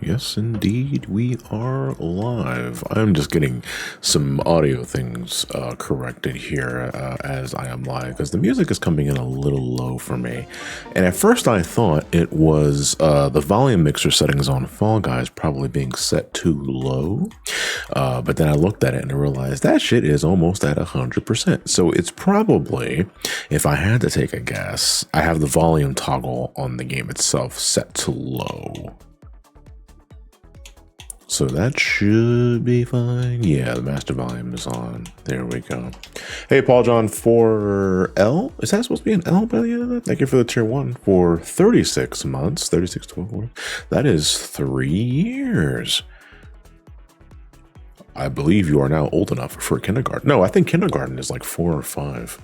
Yes, indeed, we are live. I'm just getting some audio things corrected here as I am live because the music is coming in a little low for me. And at first I thought it was the volume mixer settings on Fall Guys probably being set too low. But then I looked at it and I realized that shit is almost at 100%. So it's probably, if I had to take a guess, I have the volume toggle on the game itself set to low. So that should be fine. Yeah, the master volume is on. There we go. Hey, Paul John 4L. Is that supposed to be an L by the end of that? Thank you for the tier 1 for 36 months. 36, 12. That is 3 years. I believe you are now old enough for kindergarten. No, I think kindergarten is like 4 or 5.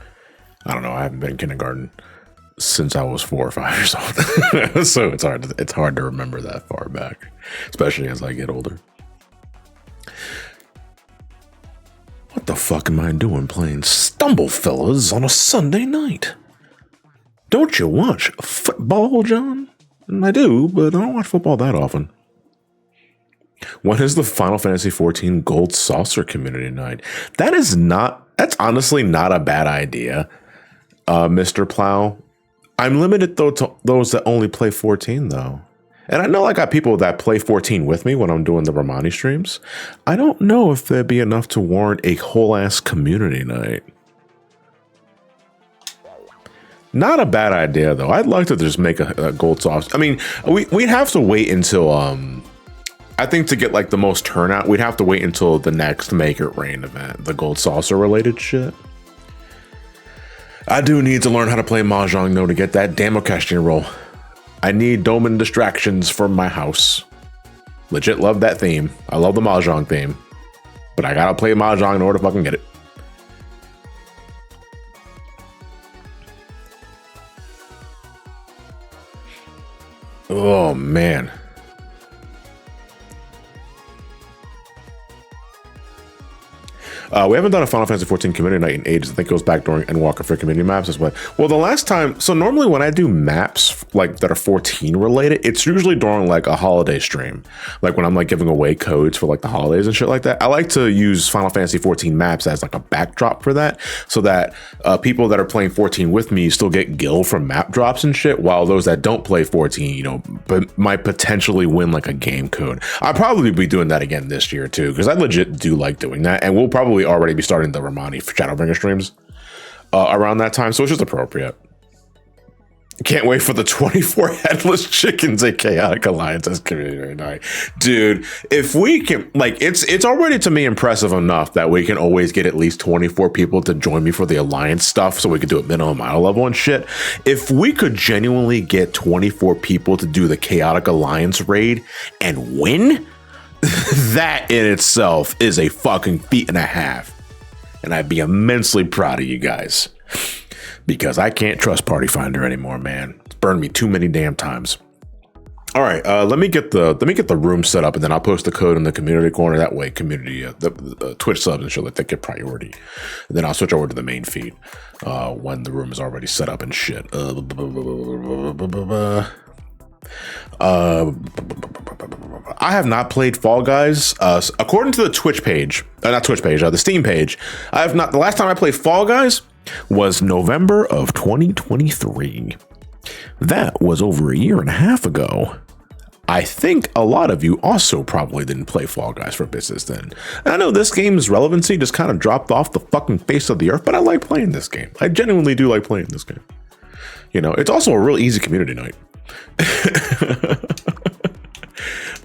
I don't know. I haven't been in kindergarten since I was 4 or 5 years old. So it's hard to remember that far back, especially as I get older. What the fuck am I doing playing Stumblefellas on a Sunday night? Don't you watch football, John? I do, but I don't watch football that often. When is the Final Fantasy XIV Gold Saucer Community Night? That's honestly not a bad idea, Mr. Plow. I'm limited though to those that only play 14 though. And I know I got people that play 14 with me when I'm doing the Romani streams. I don't know if there'd be enough to warrant a whole ass community night. Not a bad idea though. I'd like to just make a gold sauce. I mean, we'd have to wait until I think to get like the most turnout, we'd have to wait until the next Make It Rain event, the gold saucer related shit. I do need to learn how to play Mahjong though to get that damn Okashkin roll. I need Doman distractions from my house. Legit love that theme. I love the Mahjong theme. But I gotta play Mahjong in order to fucking get it. Oh man. We haven't done a Final Fantasy XIV community night in ages. I think it goes back during Endwalker for community maps as well. Well, the last time, so normally when I do maps like that are 14 related, it's usually during like a holiday stream. Like when I'm like giving away codes for like the holidays and shit like that. I like to use Final Fantasy XIV maps as like a backdrop for that, so that people that are playing 14 with me still get gil from map drops and shit, while those that don't play 14, you know, but might potentially win like a game code. I'll probably be doing that again this year too, because I legit do like doing that, and we'll probably already be starting the Romani Shadowbringer streams around that time, so it's just appropriate. Can't wait for the 24 headless chickens at Chaotic Alliance as community night. Dude, if we can, like, it's already to me impressive enough that we can always get at least 24 people to join me for the Alliance stuff so we could do it minimum mile level and shit. If we could genuinely get 24 people to do the Chaotic Alliance raid and win, that in itself is a fucking feat and a half. And I'd be immensely proud of you guys. Because I can't trust Party Finder anymore, man. It's burned me too many damn times. All right, let me get the room set up, and then I'll post the code in the community corner. That way, community, the Twitch subs and shit like that get priority. And then I'll switch over to the main feed when the room is already set up and shit. I have not played Fall Guys. According to the Twitch page, not Twitch page, the Steam page, I have not. The last time I played Fall Guys was November of 2023. That was over a year and a half ago. I think a lot of you also probably didn't play Fall Guys for business then. I know this game's relevancy just kind of dropped off the fucking face of the earth, but I like playing this game. I genuinely do like playing this game. You know, it's also a real easy community night.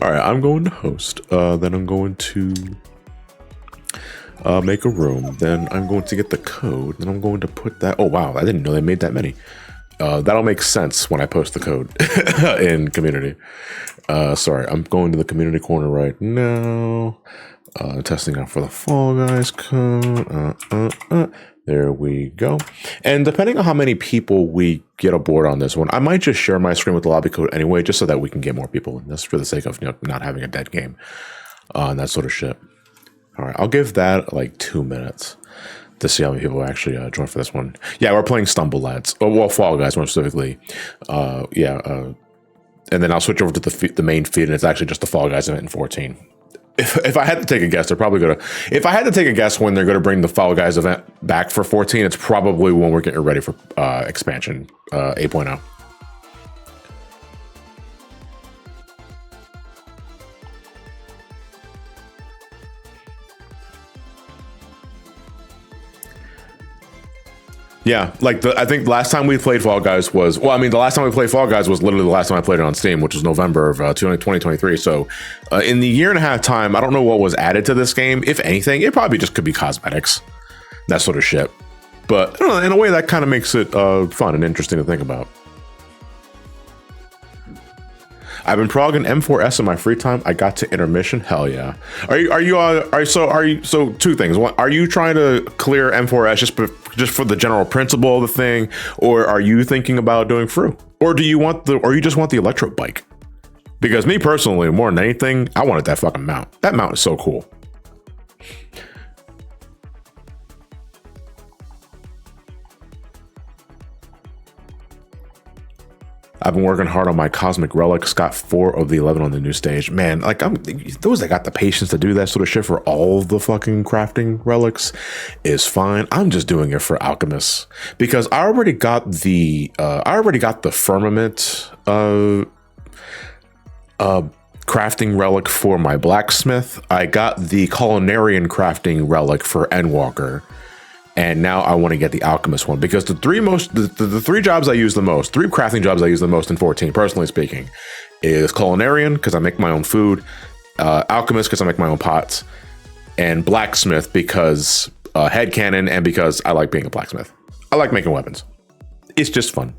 All right, I'm going to host. Then I'm going to make a room. Then I'm going to get the code. Then I'm going to put that. Oh, wow. I didn't know they made that many. That'll make sense when I post the code in community. Sorry, I'm going to the community corner right now. Testing out for the Fall Guys code. There we go. And depending on how many people we get aboard on this one, I might just share my screen with the lobby code anyway, just so that we can get more people in this for the sake of, you know, not having a dead game and that sort of shit. All right, I'll give that like 2 minutes to see how many people actually join for this one. Yeah, we're playing Stumble Lads. Oh, well, Fall Guys more specifically. and then I'll switch over to the main feed, and it's actually just the Fall Guys event in 14. If I had to take a guess, they're probably gonna. If I had to take a guess when they're gonna bring the Fall Guys event back for 14, it's probably when we're getting ready for expansion 8.0. Yeah, like I think the last time we played Fall Guys was, well, I mean, the last time we played Fall Guys was literally the last time I played it on Steam, which was November of 2023. So in the year and a half time, I don't know what was added to this game. If anything, it probably just could be cosmetics, that sort of shit. But I don't know, in a way that kind of makes it fun and interesting to think about. I've been progging M4S in my free time. I got to intermission. Hell yeah. So two things. One, are you trying to clear M4S just for the general principle of the thing, or are you thinking about doing Fru? Or do you want or you just want the electro bike? Because me personally, more than anything, I wanted that fucking mount. That mount is so cool. I've been working hard on my Cosmic Relics. Got 4 of the 11 on the new stage. Man, like those that got the patience to do that sort of shit for all the fucking crafting relics is fine. I'm just doing it for Alchemists because I already got the Firmament crafting relic for my blacksmith. I got the Culinarian crafting relic for Endwalker. And now I want to get the Alchemist one because the three jobs I use the most, 3 crafting jobs I use the most in 14, personally speaking, is Culinarian because I make my own food, Alchemist because I make my own pots, and Blacksmith because headcanon and because I like being a blacksmith. I like making weapons. It's just fun.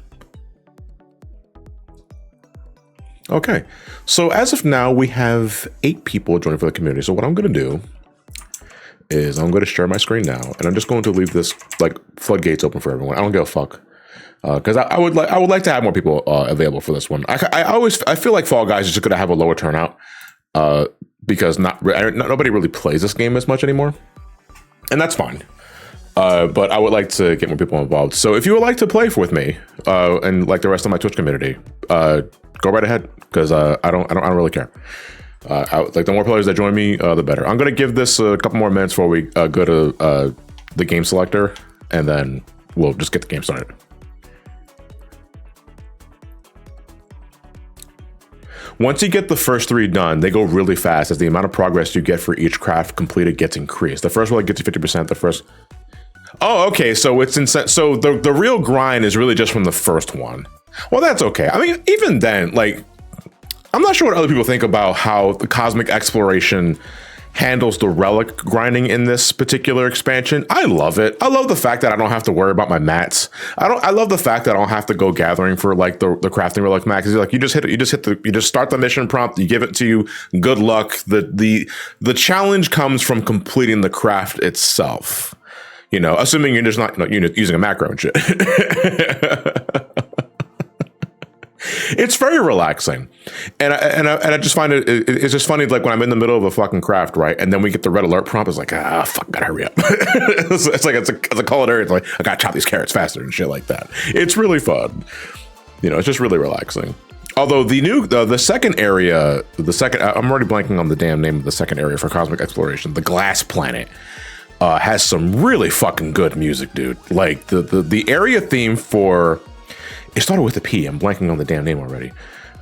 Okay, so as of now, we have 8 people joining for the community. So what I'm going to do is I'm going to share my screen now, and I'm just going to leave this like floodgates open for everyone. I don't give a fuck because I would like to have more people available for this one. I feel like Fall Guys is just going to have a lower turnout because nobody really plays this game as much anymore, and that's fine. But I would like to get more people involved. So if you would like to play with me and like the rest of my Twitch community, go right ahead because I don't really care. Like the more players that join me, the better. I'm gonna give this a couple more minutes before we go to the game selector, and then we'll just get the game started. Once you get the first 3 done, they go really fast as the amount of progress you get for each craft completed gets increased. The first one gets you 50%. The first. Oh, okay. So it's so the real grind is really just from the first one. Well, that's okay. I mean, even then, like, I'm not sure what other people think about how the Cosmic Exploration handles the relic grinding in this particular expansion. I love it. I love the fact that I don't have to worry about my mats. I love the fact that I don't have to go gathering for like the crafting relic mats. Like you just start the mission prompt, you give it to you. Good luck. The challenge comes from completing the craft itself. You know, assuming you're just not using a macro and shit. It's very relaxing, and I just find it's just funny. Like when I'm in the middle of a fucking craft, right, and then we get the red alert prompt. It's like, fuck, gotta hurry up. it's like it's a culinary. It's like I gotta chop these carrots faster and shit like that. It's really fun. You know, it's just really relaxing. Although the second area, I'm already blanking on the damn name of the second area for Cosmic Exploration, the Glass Planet. Has some really fucking good music, dude. Like the area theme for. It started with a P. I'm blanking on the damn name already.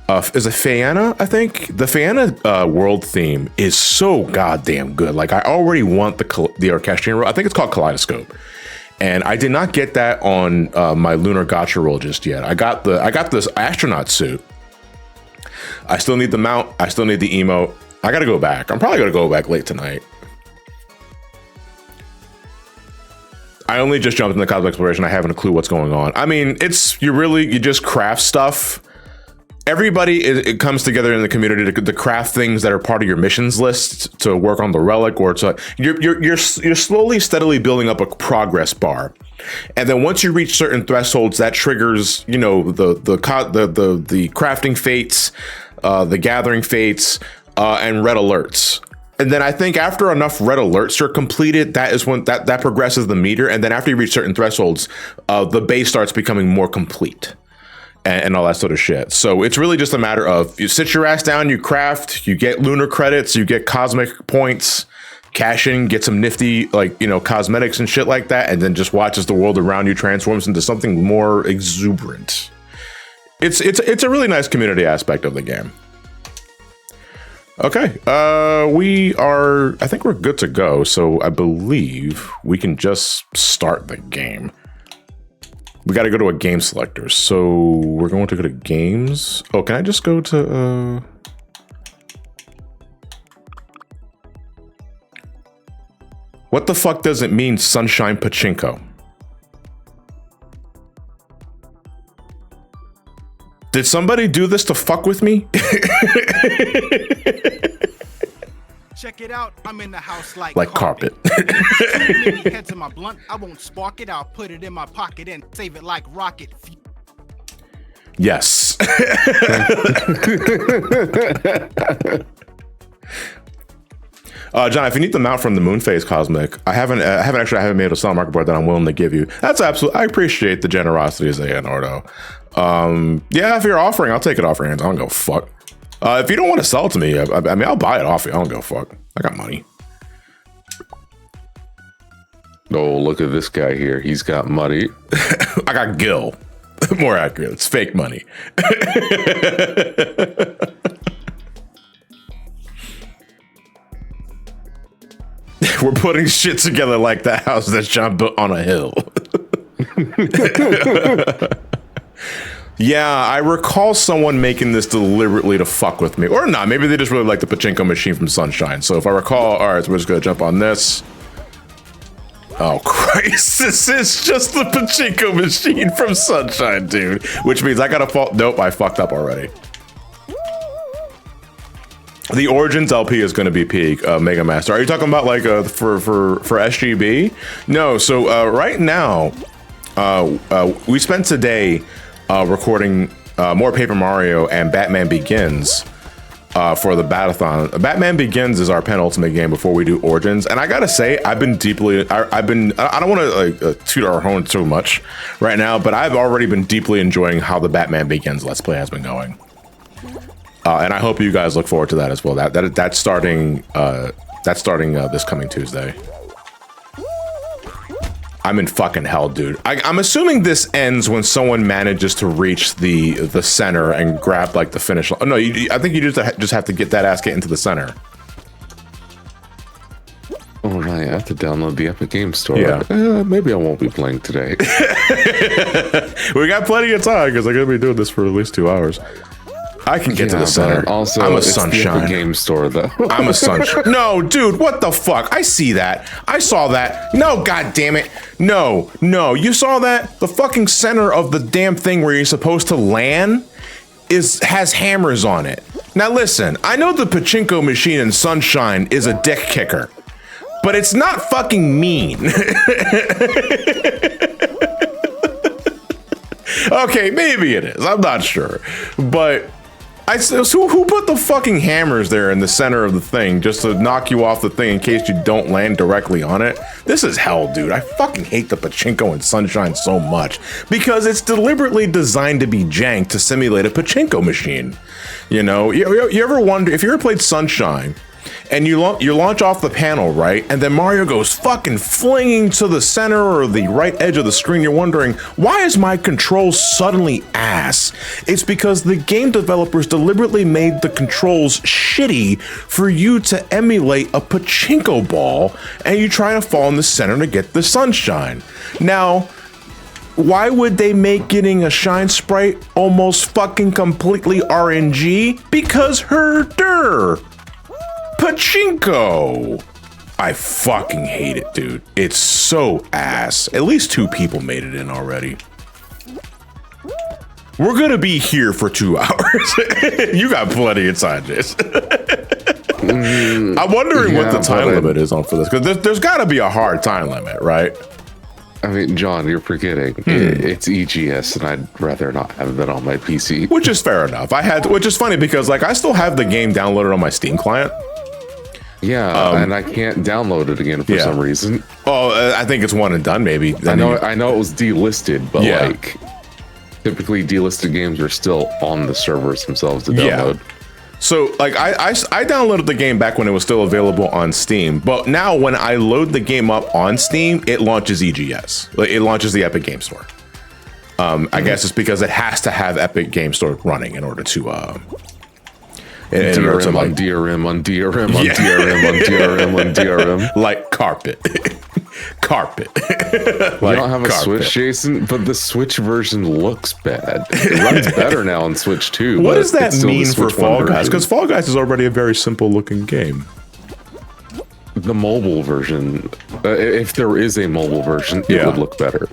Is it Feyana, I think? The Feyana world theme is so goddamn good. Like, I already want the orchestrion roll. I think it's called Kaleidoscope. And I did not get that on my Lunar Gacha roll just yet. I got this astronaut suit. I still need the mount. I still need the emote. I gotta go back. I'm probably gonna go back late tonight. I only just jumped in the Cosmic Exploration. I haven't a clue what's going on. I mean, you just craft stuff. Everybody, it comes together in the community to craft things that are part of your missions list to work on the relic, or to you're slowly, steadily building up a progress bar. And then once you reach certain thresholds, that triggers, you know, the crafting fates, the gathering fates, and red alerts. And then I think after enough red alerts are completed, that is when that progresses the meter. And then after you reach certain thresholds, the base starts becoming more complete. and all that sort of shit. So it's really just a matter of you sit your ass down, you craft, you get lunar credits, you get cosmic points, cash in, get some nifty, like, you know, cosmetics and shit like that, and then just watch as the world around you transforms into something more exuberant. It's a really nice community aspect of the game. Okay, I think we're good to go. So I believe we can just start the game. We got to go to a game selector. So we're going to go to games. Oh, can I just go to, what the fuck does it mean, Sunshine Pachinko? Did somebody do this to fuck with me? Check it out, I'm in the house like carpet. Heads in my blunt, I won't spark it, I'll put it in my pocket and save it like rocket. Yes. John, if you need the mount from the Moonphase Cosmic, I haven't made a sell market board that I'm willing to give you. That's absolutely, I appreciate the generosity of Xehanordo. Yeah, if you're offering, I'll take it off your hands. I don't go fuck. If you don't want to sell it to me, I mean, I'll buy it off you. I don't go fuck. I got money. Oh, look at this guy here. He's got money. I got Gil. More accurate. It's fake money. We're putting shit together like that house that John built on a hill. Yeah, I recall someone making this deliberately to fuck with me. Or not, maybe they just really like the pachinko machine from Sunshine. So if I recall, all right, so we're just gonna jump on this. Oh, Christ, this is just the pachinko machine from Sunshine, dude. Which means I gotta fall, nope, I fucked up already. The Origins LP is going to be peak Mega Master. Are you talking about like for SGB? No. So right now, we spent today recording more Paper Mario and Batman Begins for the Batathon. Batman Begins is our penultimate game before we do Origins, and I gotta say, I've been deeply. I don't want to like toot our horn too much right now, but I've already been deeply enjoying how the Batman Begins Let's Play has been going. And I hope you guys look forward to that as well. That's starting this coming Tuesday. I'm in fucking hell, dude. I'm assuming this ends when someone manages to reach the center and grab like the finish line. Oh, no, I think you just have to get that ass into the center. Oh, right. I have to download the Epic Games Store. Yeah. Maybe I won't be playing today. We got plenty of time because I'm gonna be doing this for at least 2 hours. I can get to the center. Also, I'm a it's Sunshine. The Epic Games Store, though. I'm a Sunshine. No, dude, what the fuck? I see that. I saw that. No, god damn it. No, you saw that? The fucking center of the damn thing where you're supposed to land has hammers on it. Now listen, I know the pachinko machine in Sunshine is a dick kicker, but it's not fucking mean. Okay, maybe it is. I'm not sure, but who put the fucking hammers there in the center of the thing just to knock you off the thing in case you don't land directly on it? This is hell, dude. I fucking hate the pachinko in Sunshine so much because it's deliberately designed to be jank to simulate a pachinko machine. You know, you ever wonder if you ever played Sunshine and you launch off the panel, right? And then Mario goes fucking flinging to the center or the right edge of the screen. You're wondering, why is my controls suddenly ass? It's because the game developers deliberately made the controls shitty for you to emulate a pachinko ball, and you try to fall in the center to get the sunshine. Now, why would they make getting a shine sprite almost fucking completely RNG? Because herder. Pachinko! I fucking hate it, dude. It's so ass. At least 2 people made it in already. We're gonna be here for 2 hours. You got plenty of time, Jason. I'm wondering what the time limit is on for this, because there's gotta be a hard time limit, right? I mean, John, you're forgetting. It's EGS, and I'd rather not have that on my PC. Which is fair enough. Which is funny because like I still have the game downloaded on my Steam client. Yeah, and I can't download it again for some reason. Oh, I think it's one and done, maybe. I know it was delisted, but like, typically delisted games are still on the servers themselves to download. So like I downloaded the game back when it was still available on Steam, but now when I load the game up on Steam, it launches EGS. Like, it launches the Epic Game Store. I guess it's because it has to have Epic Game Store running in order to DRM on DRM on DRM on DRM on DRM on DRM. Like carpet. Carpet. Like you don't have a carpet. Switch, Jason, but the Switch version looks bad. It runs better now on Switch too. What does that mean for Fall Guys? Because Fall Guys is already a very simple looking game. The mobile version, if there is a mobile version, it would look better.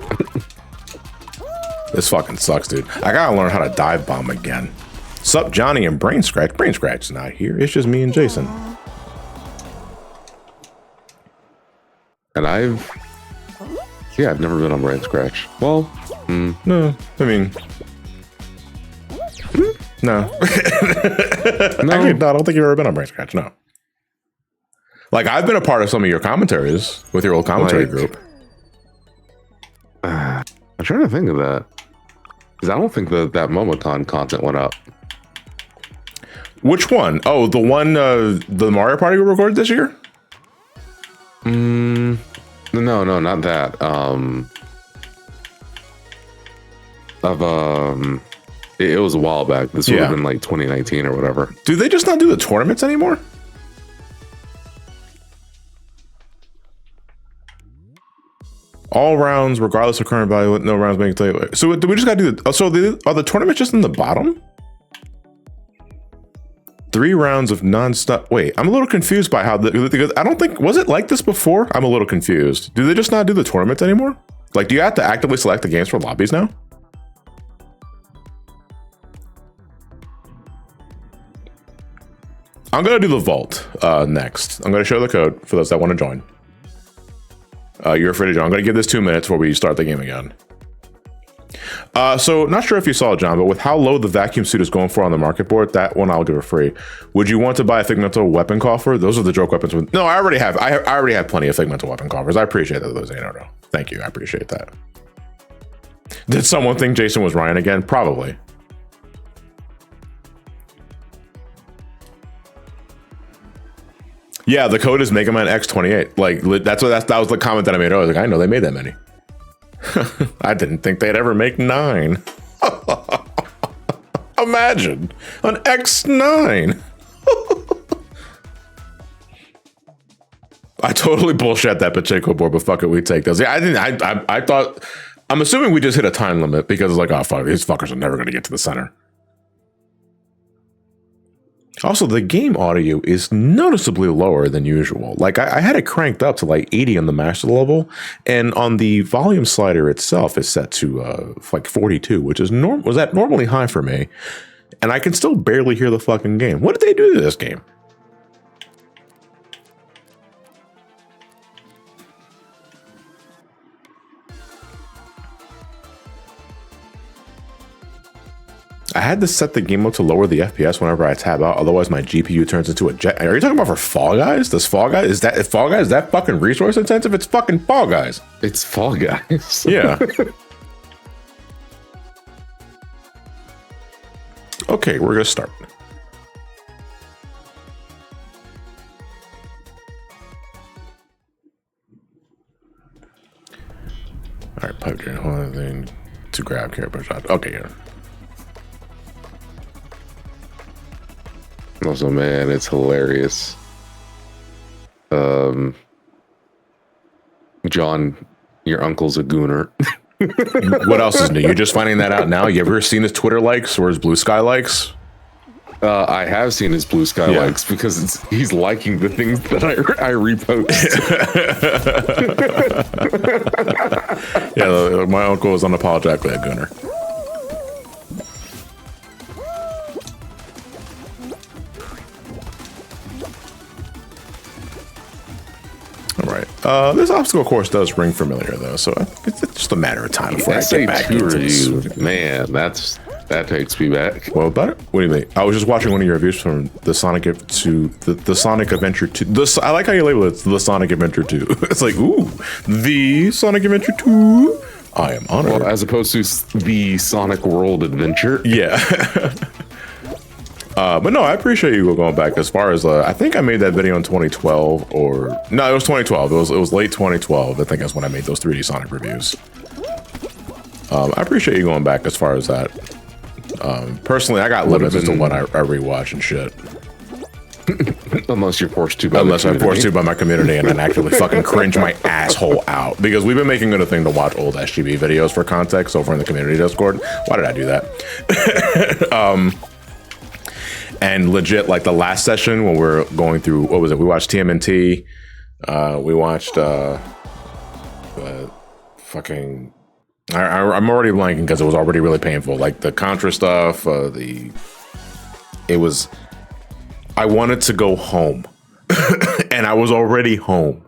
This fucking sucks, dude. I gotta learn how to dive bomb again. Sup, Johnny and Brain Scratch? Brain Scratch's not here. It's just me and Jason. And I've never been on Brain Scratch. Well, no, I mean, no. Actually, no, I don't think you've ever been on Brain Scratch. No. Like, I've been a part of some of your commentaries with your old commentary group. I'm trying to think of that. Because I don't think that Momocon content went up. Which one? Oh, the one, the Mario Party we recorded this year? No, not that. It was a while back. This would have been like 2019 or whatever. Do they just not do the tournaments anymore? All rounds, regardless of current value, with no rounds being played. So do we just got to do the? So are the tournaments just in the bottom? 3 rounds of non-stop. Wait, I'm a little confused by how because I don't think, was it like this before? I'm a little confused. Do they just not do the tournaments anymore? Like, do you have to actively select the games for lobbies now? I'm gonna do the vault next. I'm gonna show the code for those that want to join. You're free to join. I'm gonna give this 2 minutes before we start the game again. So not sure if you saw, John, but with how low the vacuum suit is going for on the market board, that one I'll give it free. Would you want to buy a Figmental weapon coffer? Those are the joke weapons. No, I already have. I already have plenty of Figmental weapon coffers. I appreciate that, those. No. Thank you. I appreciate that. Did someone think Jason was Ryan again? Probably. Yeah, the code is Mega Man X28. Like, that was the comment that I made. I was like, I know they made that many. I didn't think they'd ever make 9. Imagine an X9. I totally bullshit that Pacheco board, but fuck it, we take those. Yeah, I thought, I'm assuming we just hit a time limit because it's like, oh fuck, these fuckers are never gonna get to the center. Also, the game audio is noticeably lower than usual. Like, I had it cranked up to like 80 on the master level, and on the volume slider itself is set to like 42, which is was that normally high for me, and I can still barely hear the fucking game. What did they do to this game? I had to set the game up to lower the FPS whenever I tab out, otherwise my GPU turns into a jet. Are you talking about for Fall Guys? Does Fall Guys, is Fall Guys that fucking resource intensive? It's fucking Fall Guys. It's Fall Guys. Yeah. Okay, we're gonna start. All right, pipe dream, hold on, thing to grab caribou shot. Okay, here. Also, man, it's hilarious. John, your uncle's a gooner. What else is new? You're just finding that out now? You ever seen his Twitter likes or his Blue Sky likes? I have seen his Blue Sky likes because he's liking the things that I repost. Yeah, my uncle is unapologetically a gooner. This obstacle course does ring familiar though, so I think it's just a matter of time before I get back into this. Man, that takes me back. What about it? What do you mean? I was just watching one of your reviews from the Sonic the Sonic Adventure 2. I like how you label it the Sonic Adventure 2. It's like, ooh, the Sonic Adventure 2. I am honored. Well, as opposed to the Sonic World Adventure. Yeah. But no, I appreciate you going back as far as I think I made that video in 2012 or no, it was 2012. It was late 2012. I think that's when I made those 3D Sonic reviews. I appreciate you going back as far as that. Personally, I got limits as to what I rewatch and shit. Unless you're forced to by I'm forced to by my community and then actually fucking cringe my asshole out. Because we've been making it a thing to watch old SGB videos for context over in the community Discord. Why did I do that? And legit, like the last session when we're going through, what was it? We watched TMNT. We watched fucking... I'm already blanking because it was already really painful. Like the Contra stuff, it was... I wanted to go home. And I was already home.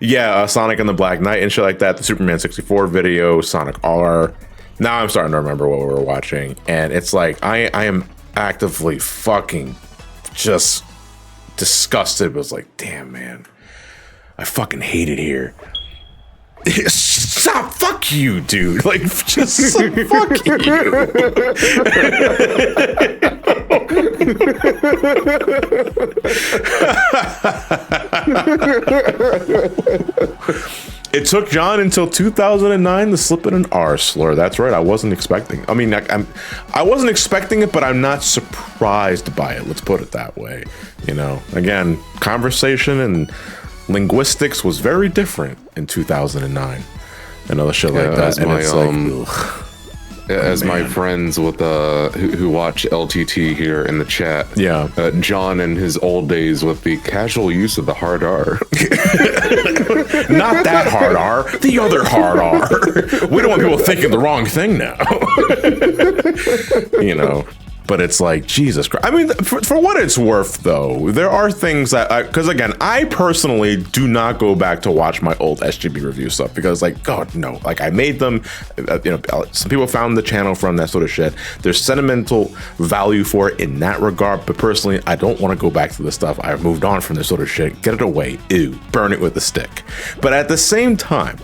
Yeah, Sonic and the Black Knight and shit like that. The Superman 64 video, Sonic R. Now I'm starting to remember what we were watching. And it's like, I am actively fucking just disgusted. It was like, damn, man. I fucking hate it here. Stop, fuck you, dude. Like, just fuck you. It took John until 2009 to slip in an R slur. That's right. I wasn't expecting. I mean, I wasn't expecting it, but I'm not surprised by it. Let's put it that way. You know, again, conversation and linguistics was very different in 2009 and other shit like that. And it's like, as my friends with who watch LTT here in the chat, John in his old days with the casual use of the hard R. Not that hard R, the other hard R. We don't want people thinking the wrong thing now. You know. But it's like, Jesus Christ. I mean, for what it's worth, though, there are things that, because again, I personally do not go back to watch my old SGB review stuff because, like, God, no. Like, I made them, you know, some people found the channel from that sort of shit. There's sentimental value for it in that regard. But personally, I don't want to go back to this stuff. I've moved on from this sort of shit. Get it away. Ew. Burn it with a stick. But at the same time,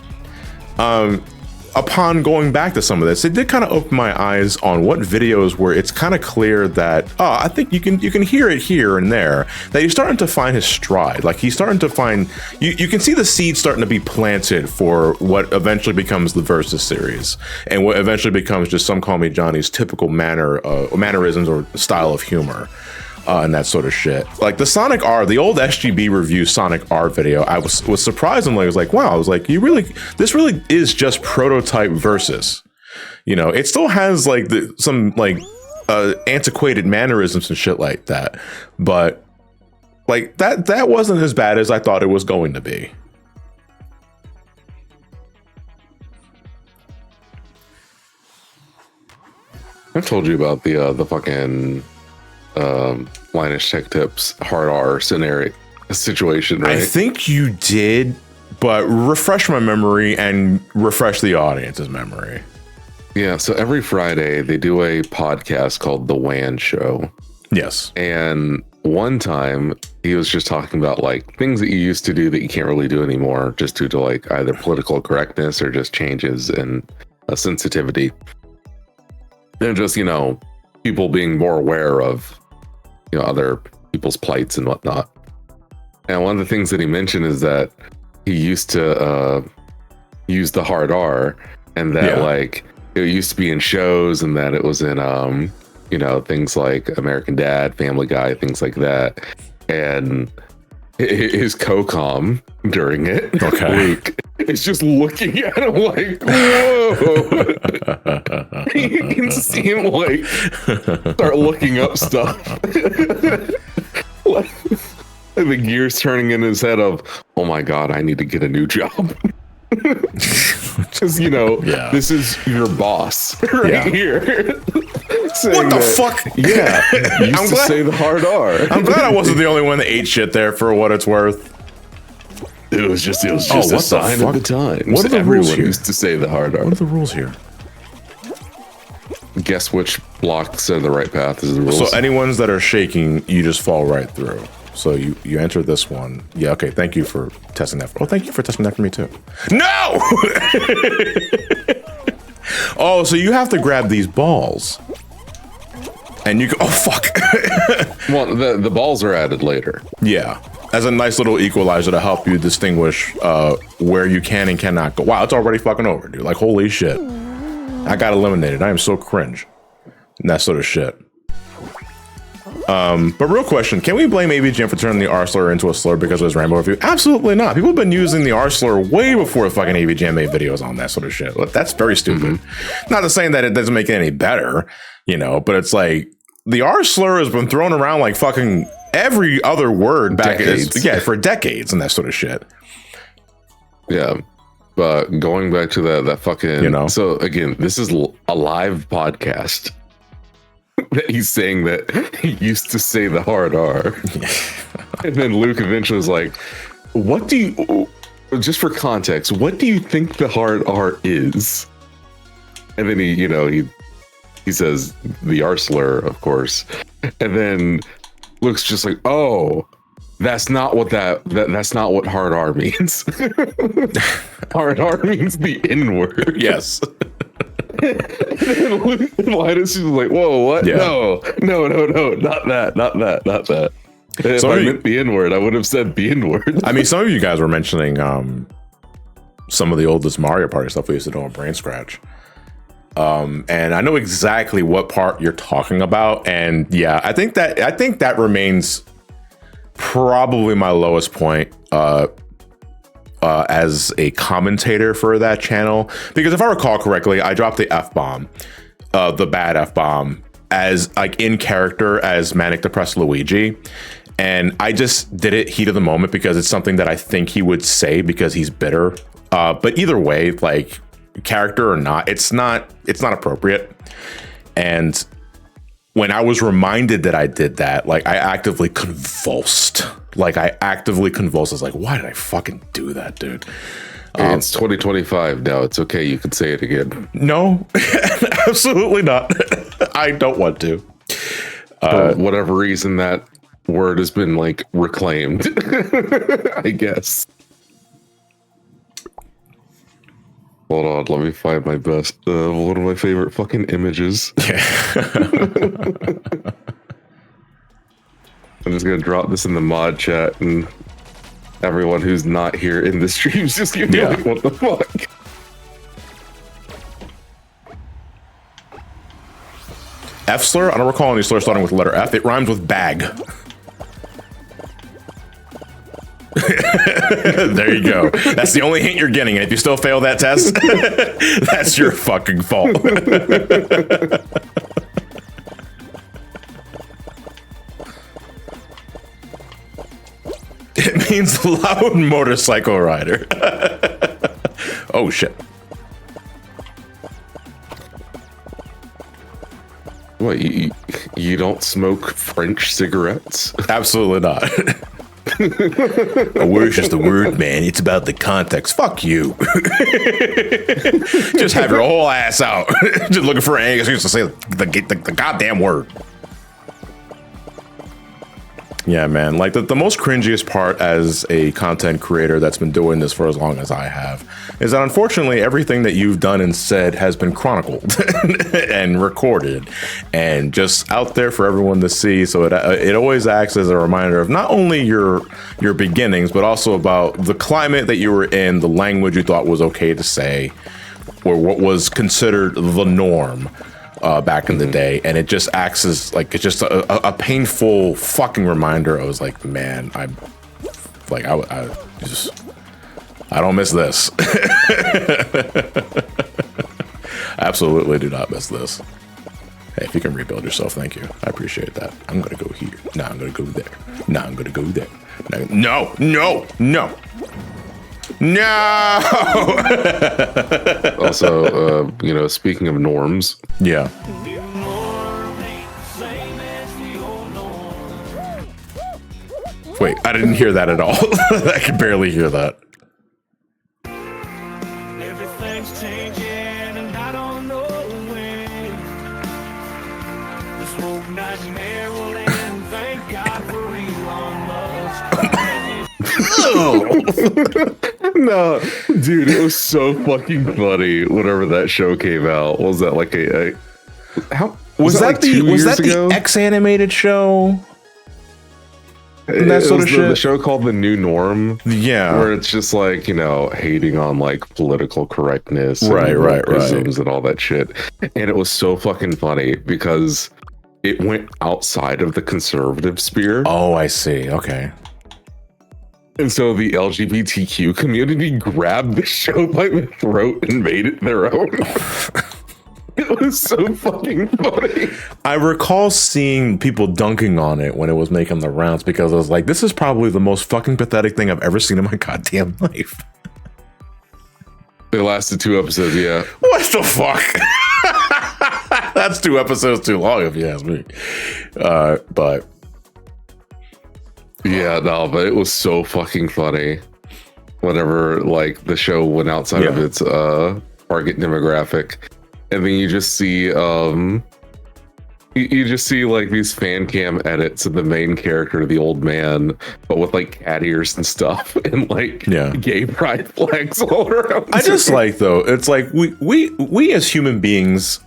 upon going back to some of this, it did kind of open my eyes on what videos where it's kind of clear that, I think you can hear it here and there, that he's starting to find his stride. Like he's starting to find, you can see the seed starting to be planted for what eventually becomes the Versus series and what eventually becomes just Some Call Me Johnny's typical mannerisms or style of humor. And that sort of shit. Like the Sonic R, the old SGB review Sonic R video, I was surprisingly, I was like, wow, I was like, this really is just prototype Versus. You know, it still has like some antiquated mannerisms and shit like that. But like that wasn't as bad as I thought it was going to be. I've told you about the fucking Linus Tech Tips hard R scenario situation, right? I think you did, but refresh my memory and refresh the audience's memory. Yeah, so every Friday they do a podcast called The WAN Show. Yes. And one time he was just talking about like things that you used to do that you can't really do anymore just due to like either political correctness or just changes in sensitivity. And just, you know, people being more aware of, you know, other people's plights and whatnot. And one of the things that he mentioned is that he used to use the hard R, and that like it used to be in shows, and that it was in you know, things like American Dad, Family Guy, things like that. And his co-com during it, Luke, is just looking at him like, whoa. You can see him like start looking up stuff. Like the gears turning in his head of, oh my God, I need to get a new job. Because, you know, this is your boss right here. What the fuck? Yeah, I'm glad to say the hard R. I'm glad I wasn't the only one that ate shit there for what it's worth. It was just a sign of the times. What are the rules here? Used to say the hard R. What are the rules here? Guess which blocks are the right path is the rules. So any ones that are shaking, you just fall right through. So you enter this one. Yeah, okay. Thank you for testing that. Oh, thank you for testing that for me too. No! Oh, so you have to grab these balls. And you go, oh, fuck. Well, the balls are added later. Yeah. As a nice little equalizer to help you distinguish where you can and cannot go. Wow, it's already fucking over, dude. Like, holy shit. I got eliminated. I am so cringe. And that sort of shit. But real question, can we blame AVGN for turning the R slur into a slur because of his Rambo review? Absolutely not. People have been using the R slur way before fucking AVGN made videos on that sort of shit. That's very stupid. Not to saying that it doesn't make it any better, you know, but it's like the R slur has been thrown around like fucking every other word back for decades and that sort of shit. Yeah. But going back to that fucking, you know, so again, this is a live podcast. That he's saying that he used to say the hard R. And then Luke eventually was like, what do you, just for context, what do you think the hard R is? And then he says the R slur, of course. And then Luke's just like, oh, that's not what that's not what hard R means. Hard R means the N word. Yes. Linus is like, whoa, what? Yeah. No, not that. If I meant the N-word, I would have said the N-word. I mean, some of you guys were mentioning some of the oldest Mario Party stuff we used to do on Brain Scratch. And I know exactly what part you're talking about. And yeah, I think that remains probably my lowest point as a commentator for that channel, because if I recall correctly, I dropped the F-bomb, the bad F-bomb, as like in character as Manic Depressed Luigi, and I just did it heat of the moment because it's something that I think he would say because he's bitter. But either way, like character or not, it's not appropriate. And when I was reminded that I did that, like I actively convulsed. I was like, why did I fucking do that, dude? It's 2025 now. It's okay. You can say it again. No, absolutely not. I don't want to. For whatever reason, that word has been like reclaimed, I guess. Hold on, let me find my best, one of my favorite fucking images. I'm just gonna drop this in the mod chat, and everyone who's not here in the stream is just gonna be like, what the fuck? F slur? I don't recall any slur starting with the letter F. It rhymes with bag. There you go. That's the only hint you're getting. And if you still fail that test, that's your fucking fault. It means loud motorcycle rider. Oh shit. What, you don't smoke French cigarettes? Absolutely not. A word's just a word, man. It's about the context. Fuck you. Just have your whole ass out. Just looking for an excuse to say the goddamn word. Yeah, man. Like the most cringiest part as a content creator that's been doing this for as long as I have is that unfortunately everything that you've done and said has been chronicled and recorded and just out there for everyone to see. So it always acts as a reminder of not only your beginnings, but also about the climate that you were in, the language you thought was okay to say, or what was considered the norm. Back in the day, and it just acts as like it's just a painful fucking reminder. I was like, man, I don't miss this. Absolutely do not miss this. Hey, if you can rebuild yourself, thank you. I appreciate that. I'm gonna go here. Now I'm gonna go there. Now I'm gonna go there. No. Also, speaking of norms. Yeah. Wait, I didn't hear that at all. I could barely hear that. Everything's changing and I don't know when. This whole nightmare will end. Thank God for Elon Musk. No, dude, it was so fucking funny whenever that show came out. What was that like a how Was that like 2 was years that ago? the X animated show? That It sort was of shit. the show called The New Norm, Yeah. where it's just like, you know, hating on like political correctness, Right, and right. wokeisms and all that shit. And it was so fucking funny because it went outside of the conservative sphere. Oh, I see. Okay. And so the LGBTQ community grabbed the show by the throat and made it their own. It was so fucking funny. I recall seeing people dunking on it when it was making the rounds because I was like, this is probably the most fucking pathetic thing I've ever seen in my goddamn life. It lasted 2 episodes, yeah. What the fuck? That's 2 episodes too long if you ask me. But Yeah, no, but it was so fucking funny whenever like the show went outside of Yeah. its target demographic. And then you just see you just see like these fan cam edits of the main character, the old man, but with like cat ears and stuff and like Yeah. gay pride flags all around. I just like though, it's like we as human beings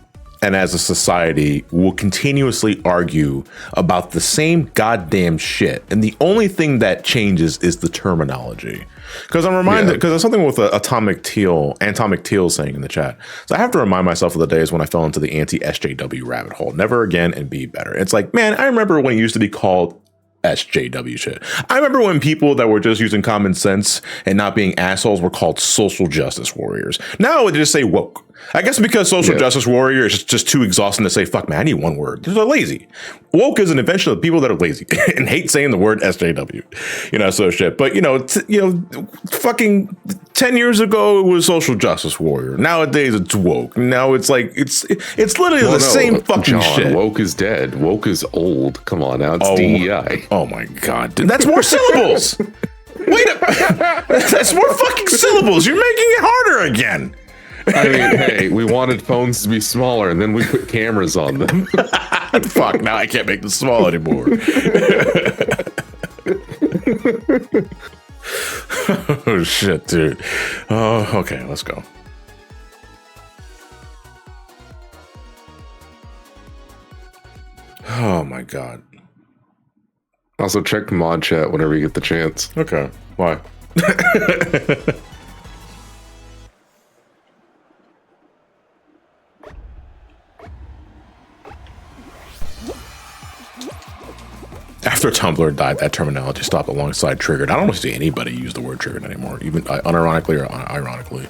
and as a society will continuously argue about the same goddamn shit. And the only thing that changes is the terminology. Because I'm reminded, because there's something with Atomic Teal saying in the chat. So I have to remind myself of the days when I fell into the anti-SJW rabbit hole. Never again and be better. It's like, man, I remember when it used to be called SJW shit. I remember when people that were just using common sense and not being assholes were called social justice warriors. Now they just say woke. I guess because social justice warrior is just too exhausting to say, fuck man, I need one word. They're lazy. Woke is an invention of people that are lazy and hate saying the word SJW. You know, so shit. But fucking 10 years ago it was social justice warrior. Nowadays it's woke. Now it's like it's literally the same fucking John, shit. Woke is dead. Woke is old. Come on now, it's DEI. Oh my god, dude, that's more syllables. Wait that's more fucking syllables. You're making it harder again. I mean, hey, we wanted phones to be smaller, and then we put cameras on them. Fuck, now I can't make them small anymore. Oh shit, dude. Oh, okay, let's go. Oh my god. Also, check mod chat whenever you get the chance. Okay, why? After Tumblr died, that terminology stopped alongside triggered. I don't see anybody use the word triggered anymore, even unironically or ironically.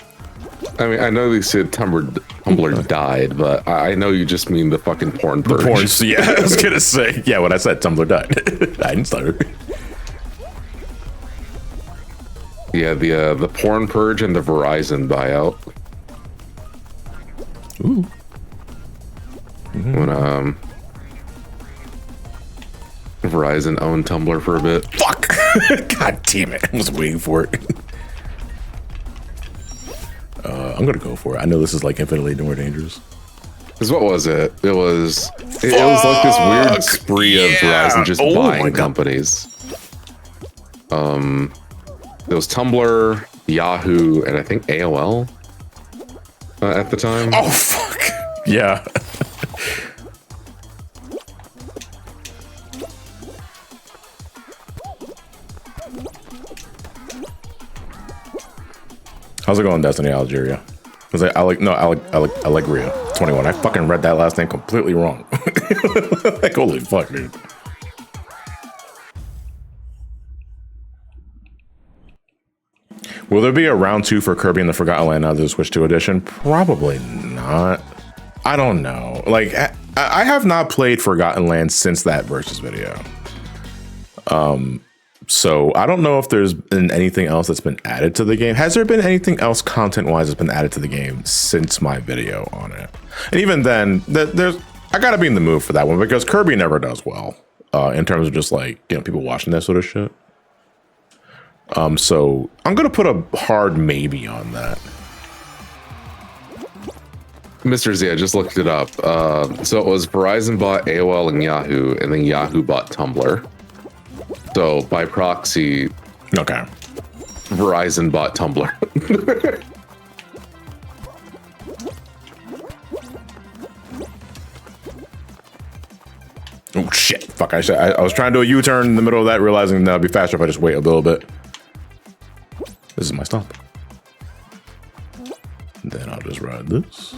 I mean, I know they said Tumblr died, but I know you just mean the fucking porn purge. Porn, yeah, I was gonna say. Yeah, when I said Tumblr died, I didn't stutter. Yeah, the porn purge and the Verizon buyout. Ooh. When Verizon owned Tumblr for a bit. Fuck! God damn it! I was waiting for it. I'm gonna go for it. I know this is like infinitely more dangerous. Because what was it? It was like this weird spree of Verizon just buying companies. There was Tumblr, Yahoo, and I think AOL at the time. Oh fuck! Yeah. How's it going, Destiny Algeria? I was like, Allegria 21. I fucking read that last name completely wrong. Like, holy fuck, dude. Will there be a round 2 for Kirby and the Forgotten Land now that the Switch 2 edition? Probably not. I don't know. Like, I have not played Forgotten Land since that Versus video. So I don't know if there's been anything else that's been added to the game. Has there been anything else content-wise that's been added to the game since my video on it? And even then, I gotta be in the mood for that one because Kirby never does well in terms of just like, you know, people watching that sort of shit. So I'm gonna put a hard maybe on that. Mr. Z, I just looked it up. So it was Verizon bought AOL and Yahoo, and then Yahoo bought Tumblr. So by proxy, Okay. Verizon bought Tumblr. Oh shit! Fuck! I was trying to do a U-turn in the middle of that, realizing that would be faster if I just wait a little bit. This is my stop. Then I'll just ride this.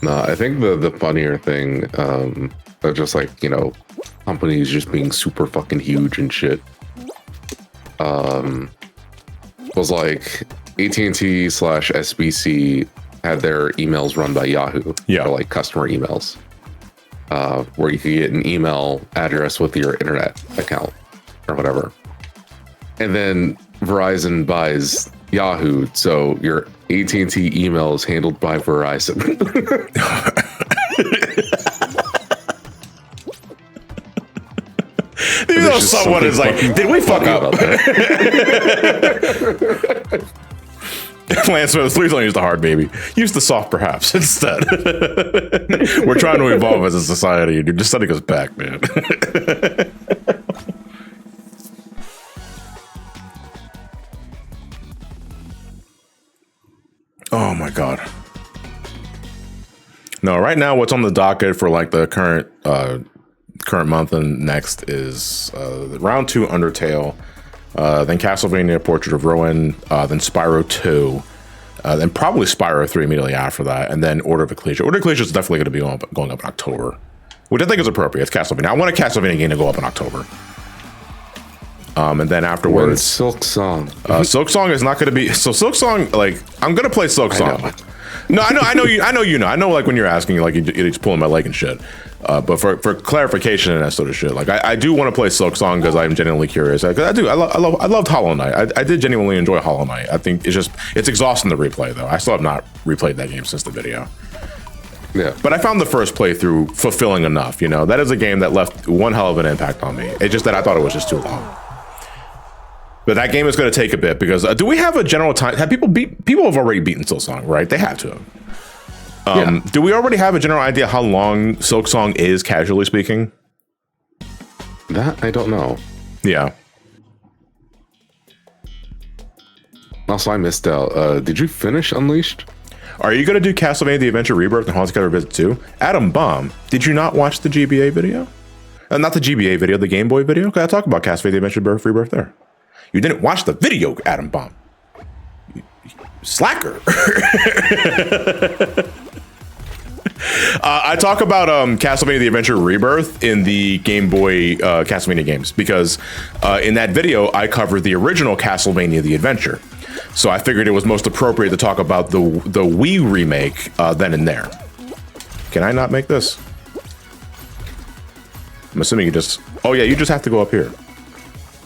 No, I think the funnier thing, of just like, you know, companies just being super fucking huge and shit, was like AT&T/SBC had their emails run by Yahoo. Yeah. For like customer emails, where you could get an email address with your internet account or whatever. And then Verizon buys Yahoo, so your AT&T email is handled by Verizon. Even though someone is like, did we fuck up? Lance Smith, please don't use the hard, baby. Use the soft, perhaps, instead. We're trying to evolve as a society. You're just setting us back, man. Oh my god. No, right now what's on the docket for like the current month and next is round 2 Undertale, then Castlevania Portrait of Ruin, then Spyro 2, then probably Spyro 3 immediately after that, and then Order of Ecclesia. Order of Ecclesia is definitely going to be going up in October, which I think is appropriate. It's Castlevania. I want a Castlevania game to go up in October. And then afterwards, When's Silk Song? Silk Song is not going to be. So Silk Song, like, I'm going to play Silk Song. No, I know you. I know, like, when you're asking, like, you're just pulling my leg and shit. But for clarification and that sort of shit, like, I do want to play Silk Song because I'm genuinely curious. I loved Hollow Knight. I did genuinely enjoy Hollow Knight. I think it's exhausting to replay though. I still have not replayed that game since the video. Yeah, but I found the first playthrough fulfilling enough. You know, that is a game that left one hell of an impact on me. It's just that I thought it was just too long. But that game is going to take a bit because do we have a general time? Have people have already beaten Silk Song, right? They have to. Yeah. Do we already have a general idea how long Silk Song is, casually speaking? That I don't know. Yeah. Also, I missed out. Did you finish Unleashed? Are you going to do Castlevania The Adventure Rebirth and Haunted Together Visit 2? Adam Bomb, did you not watch the GBA video? Not the GBA video, the Game Boy video? Because I talk about Castlevania The Adventure Rebirth there. You didn't watch the video, Adam Bomb. Slacker. I talk about Castlevania The Adventure Rebirth in the Game Boy Castlevania games because in that video I covered the original Castlevania The Adventure. So I figured it was most appropriate to talk about the Wii remake then and there. Can I not make this? I'm assuming you just... Oh yeah, you just have to go up here.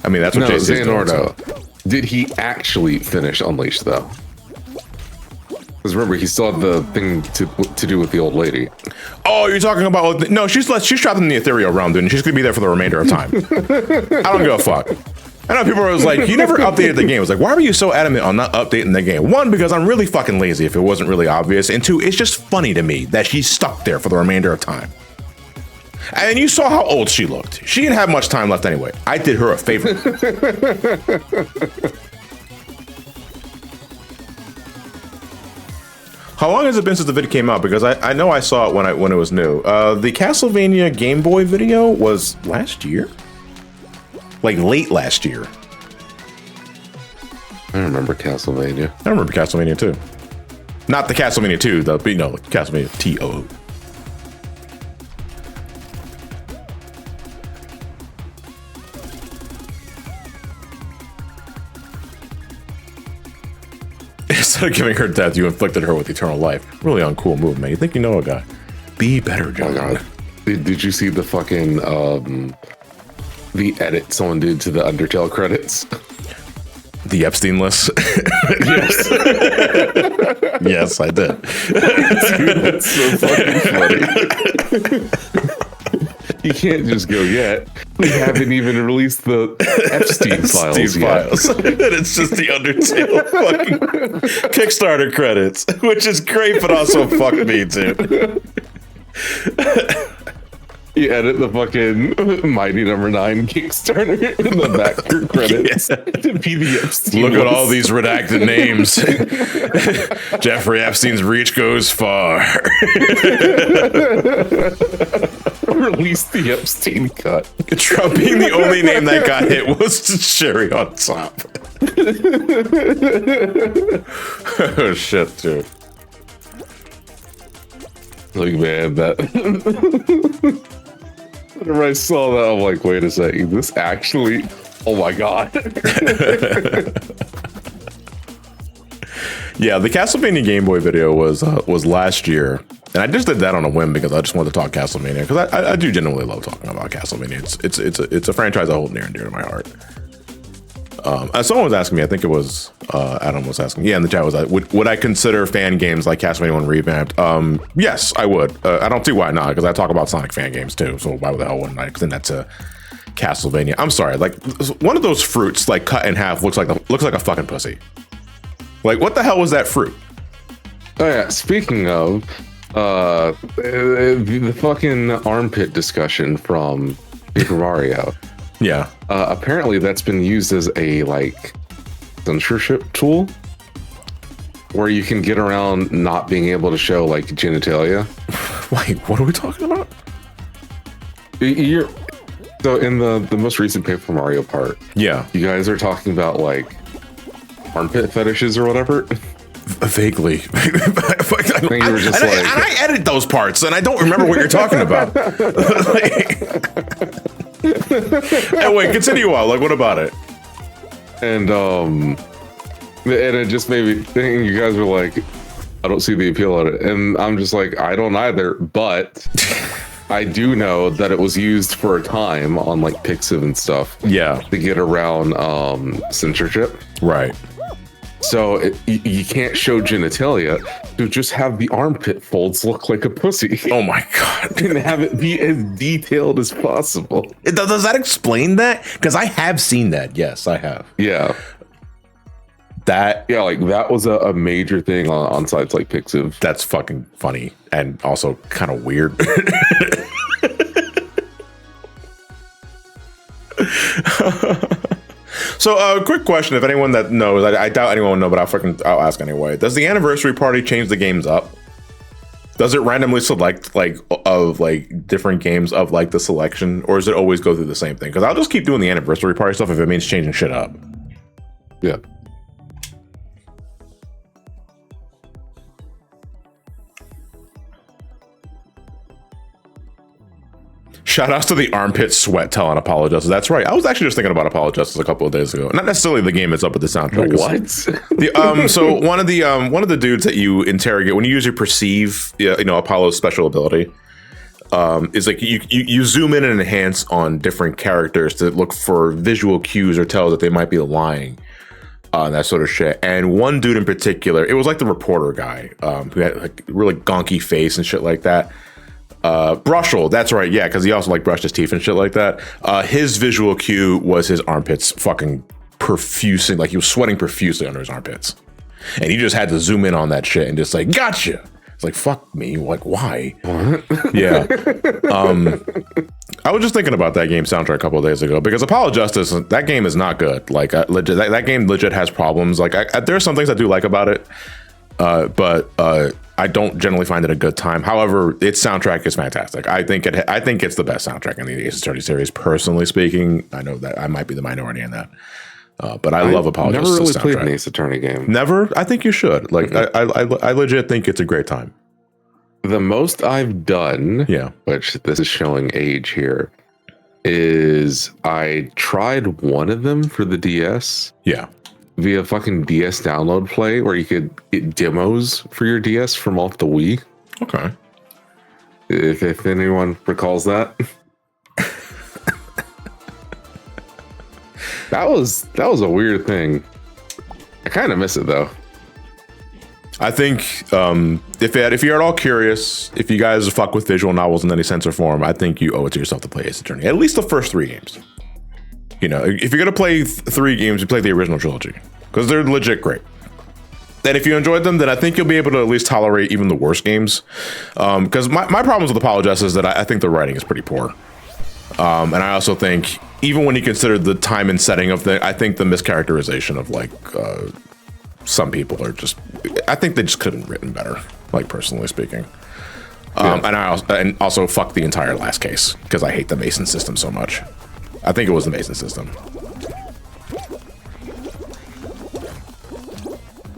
I mean, that's what JC's doing. So. Did he actually finish Unleashed, though? Because remember, he still had the thing to do with the old lady. Oh, you're talking about... No, she's trapped in the ethereal realm, dude, and she's going to be there for the remainder of time. I don't give a fuck. I know people was like, you never updated the game. I was like, why were you so adamant on not updating the game? One, because I'm really fucking lazy if it wasn't really obvious. And two, it's just funny to me that she's stuck there for the remainder of time. And you saw how old she looked. She didn't have much time left anyway. I did her a favor. How long has it been since the video came out? Because I know I saw it when it was new. The Castlevania Game Boy video was last year? Like late last year. I remember Castlevania. I remember Castlevania 2. Not the Castlevania 2, though, but Castlevania TO. Instead of giving her death, you inflicted her with eternal life. Really uncool move, man. You think you know a guy. Be better, John. Oh, God. Did you see the fucking, the edit someone did to the Undertale credits? The Epstein list? Yes. Yes, I did. Dude, that's so fucking funny. You can't just go yet. We haven't even released the Epstein files yet. And it's just the Undertale fucking Kickstarter credits, which is great, but also fuck me, dude. You edit the fucking Mighty Number 9 Kickstarter in the back credits to be the Epstein. Look at all these redacted names. Jeffrey Epstein's reach goes far. Release the Epstein cut. Trump being the only name that got hit was the cherry on top. Oh shit, dude. Like, man, that. Whenever I saw that, I'm like, wait a second, this actually. Oh my god. Yeah, the Castlevania Game Boy video was last year, and I just did that on a whim because I just wanted to talk Castlevania because I do genuinely love talking about Castlevania. It's a franchise I hold near and dear to my heart. Someone was asking me, I think it was Adam was asking, yeah, in the chat was would I consider fan games like Castlevania 1 revamped? Yes, I would. I don't see why not, because I talk about Sonic fan games too. So why the hell wouldn't I extend that to Castlevania? I'm sorry, like one of those fruits like cut in half looks like a fucking pussy. Like what the hell was that fruit? Oh yeah, speaking of the fucking armpit discussion from Paper Mario. Yeah. Apparently that's been used as a like censorship tool where you can get around not being able to show like genitalia. Wait, what are we talking about? So in the most recent Paper Mario part, Yeah. you guys are talking about like armpit fetishes or whatever. Vaguely. think you were just and I edit those parts and I don't remember what you're talking about. Hey, wait, continue on. Like, what about it? And it just made me think. You guys were like, I don't see the appeal of it, and I'm just like, I don't either. But I do know that it was used for a time on like Pixiv and stuff. Yeah, to get around censorship. Right. So you can't show genitalia to just have the armpit folds look like a pussy. Oh my god! And have it be as detailed as possible. Does that explain that? Because I have seen that. Yes, I have. Yeah. Yeah, like that was a major thing on sites like Pixiv. That's fucking funny and also kind of weird. So, quick question: if anyone that knows, I doubt anyone will know, but I'll ask anyway. Does the anniversary party change the games up? Does it randomly select different games of like the selection, or does it always go through the same thing? Because I'll just keep doing the anniversary party stuff if it means changing shit up. Yeah. Shout outs to the armpit sweat telling Apollo Justice. That's right. I was actually just thinking about Apollo Justice a couple of days ago. Not necessarily the game itself, but the soundtrack. What? So one of the dudes that you interrogate when you use your perceive, Apollo's special ability, is like you zoom in and enhance on different characters to look for visual cues or tells that they might be lying. That sort of shit. And one dude in particular, it was like the reporter guy, who had like really gonky face and shit like that. Brushel, that's right, yeah, because he also like brushed his teeth and shit like that. His visual cue was his armpits fucking profusing, like he was sweating profusely under his armpits, and he just had to zoom in on that shit and just like, gotcha. It's like, fuck me, like why? Yeah. I was just thinking about that game soundtrack a couple of days ago because Apollo Justice, that game is not good. Like legit, that game legit has problems. Like there are some things I do like about it, but I don't generally find it a good time. However, its soundtrack is fantastic. I think it's the best soundtrack in the Ace Attorney series. Personally speaking, I know that I might be the minority in that, but I love Apollo Justice. Never really played an Ace Attorney game. Never. I think you should. Like, I legit think it's a great time. The most I've done, which this is showing age here, is I tried one of them for the DS. Yeah. Via fucking DS download play where you could get demos for your DS from off the Wii. Okay. If anyone recalls that. That was a weird thing. I kind of miss it though. I think if you're at all curious, if you guys fuck with visual novels in any sense or form, I think you owe it to yourself to play Ace Attorney. At least the first 3 games. You know, if you're gonna play 3 games, you play the original trilogy because they're legit great. And if you enjoyed them, then I think you'll be able to at least tolerate even the worst games. Because my problems with Apologest is that I think the writing is pretty poor. And I also think, even when you consider the time and setting of I think the mischaracterization of like some people are just, I think they just could have been written better, like personally speaking. And also fuck the entire last case because I hate the Mason system so much. I think it was the Mason system.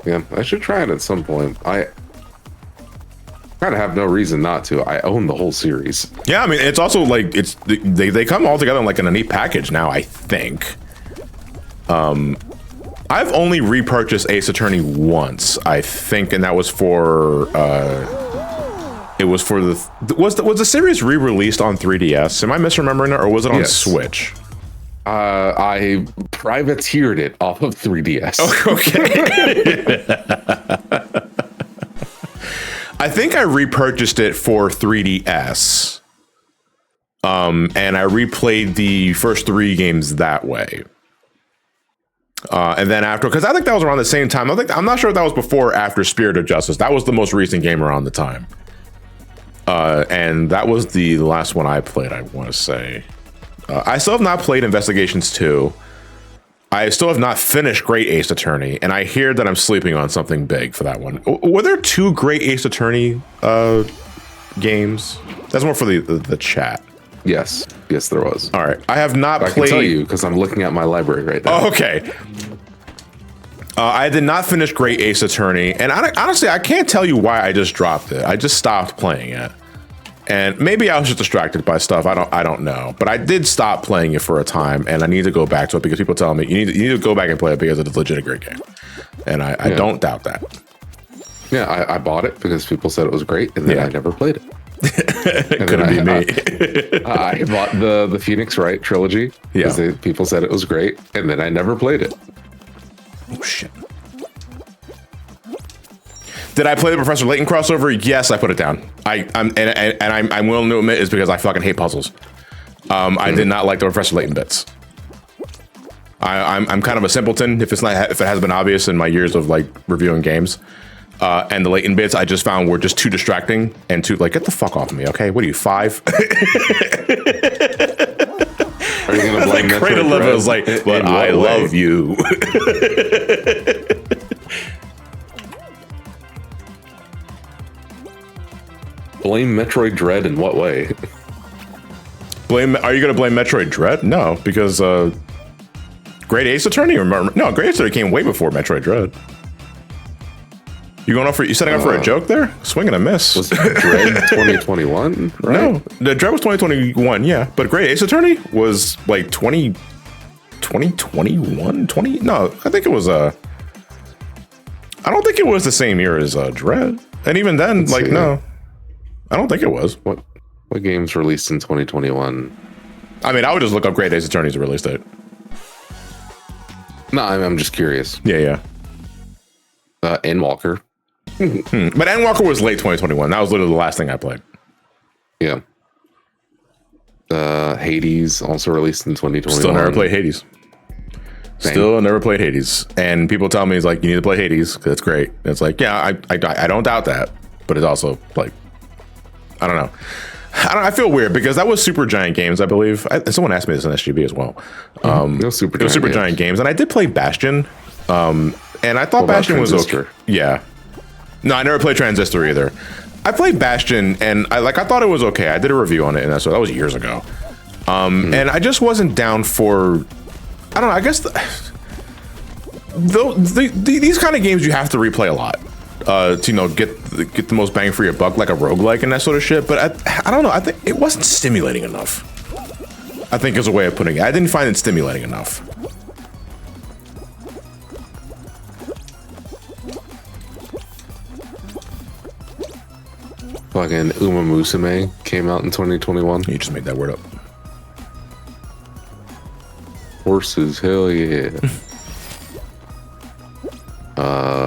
Yeah, I should try it at some point. I kind of have no reason not to. I own the whole series. Yeah, I mean, it's also like they come all together like in a neat package now, I think. I've only repurchased Ace Attorney once, I think, and that was for it was for was the series re-released on 3DS? Am I misremembering it, or was it on Switch? I privateered it off of 3DS. Okay. I think I repurchased it for 3DS. And I replayed the first 3 games that way. And then after, because I think that was around the same time. I'm not sure if that was before or after Spirit of Justice. That was the most recent game around the time. And that was the last one I played, I want to say. I still have not played Investigations 2. I still have not finished Great Ace Attorney, and I hear that I'm sleeping on something big for that one. Were there 2 Great Ace Attorney games? That's more for the chat. Yes, there was. All right, I have not played. I can tell you because I'm looking at my library right now. Oh, okay. I did not finish Great Ace Attorney, and honestly, I can't tell you why I just dropped it. I just stopped playing it. And maybe I was just distracted by stuff. I don't know. But I did stop playing it for a time, and I need to go back to it because people tell me you need to go back and play it because it's legit a great game. And I don't doubt that. Yeah, I bought it because people said it was great, and then I never played it. Couldn't be me. I bought the Phoenix Wright trilogy because people said it was great, and then I never played it. Oh shit. Did I play the Professor Layton crossover? Yes, I put it down. I'm willing to admit it's because I fucking hate puzzles. I did not like the Professor Layton bits. I'm kind of a simpleton if it has been obvious in my years of like reviewing games. And the Layton bits I just found were just too distracting and too like, get the fuck off of me, okay? What are you, 5? Are you gonna blame like, Cradle Level was like, but I love you. Blame Metroid Dread in what way? Are you going to blame Metroid Dread? No, because Great Ace Attorney. No, Great Ace Attorney came way before Metroid Dread. You setting up for a joke there? Swing and a miss. Was Dread 2021? Right? No, the Dread was 2021. Yeah, but Great Ace Attorney was like 2021. 20? No, I think it was I don't think it was the same year as Dread. And even then, no. I don't think it was. What games released in 2021? I mean, I would just look up Great Ace Attorney's release date. No, I'm just curious. Yeah. Endwalker. But Endwalker was late 2021. That was literally the last thing I played. Yeah. Hades also released in 2021. Still never played Hades. Still never played Hades. And people tell me, it's like, you need to play Hades because it's great. And it's like, yeah, I don't doubt that. But it's also like, I don't know. I feel weird because that was Super Giant Games, I believe. Someone asked me this in SGB as well. It was Super Giant Games. And I did play Bastion. And I thought Bastion was okay. Yeah. No, I never played Transistor either. I played Bastion and I thought it was okay. I did a review on it, and that was years ago. And I just wasn't down for, I don't know, I guess these kind of games you have to replay a lot to get the most bang for your buck, like a roguelike and that sort of shit. But I don't know, I think it wasn't stimulating enough, I think is a way of putting it. I didn't find it stimulating enough. Fucking Uma Musume came out in 2021. You just made that word up. Horses, hell yeah.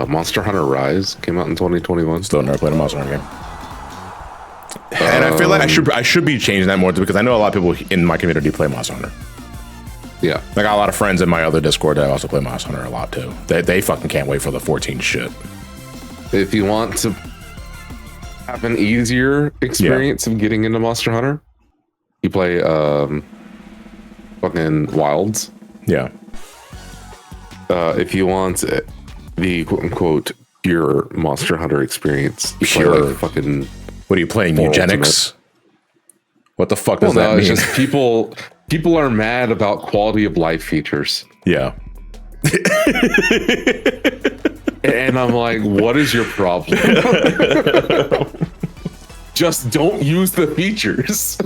Monster Hunter Rise came out in 2021. Still never played a Monster Hunter game. And I feel like I should be changing that more because I know a lot of people in my community play Monster Hunter. Yeah. I got a lot of friends in my other Discord that also play Monster Hunter a lot too. They fucking can't wait for the 14 shit. If you want to have an easier experience of getting into Monster Hunter, you play fucking Wilds. Yeah. If you want the quote unquote pure Monster Hunter experience, you play like fucking. What are you playing? Full Eugenics? What the fuck does that mean? It's just people are mad about quality of life features. Yeah. And I'm like, what is your problem? Just don't use the features.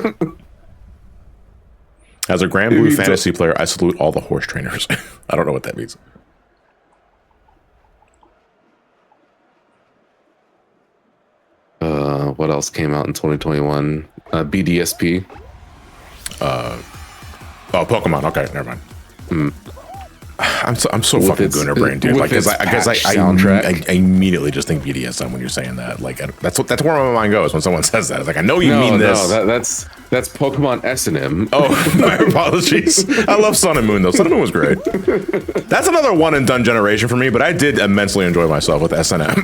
As a Grand Blue Fantasy player, I salute all the horse trainers. I don't know what that means. What else came out in 2021? BDSP. Oh, Pokemon. Okay, never mind. I'm so fucking Gunner brain, dude. Like, because I immediately just think BDSM when you're saying that. Like, that's where my mind goes when someone says that. It's like, I know you mean this. No, that's Pokemon S&M. Oh, my apologies. I love Sun and Moon though. Sun and Moon was great. That's another one and done generation for me, but I did immensely enjoy myself with S&M.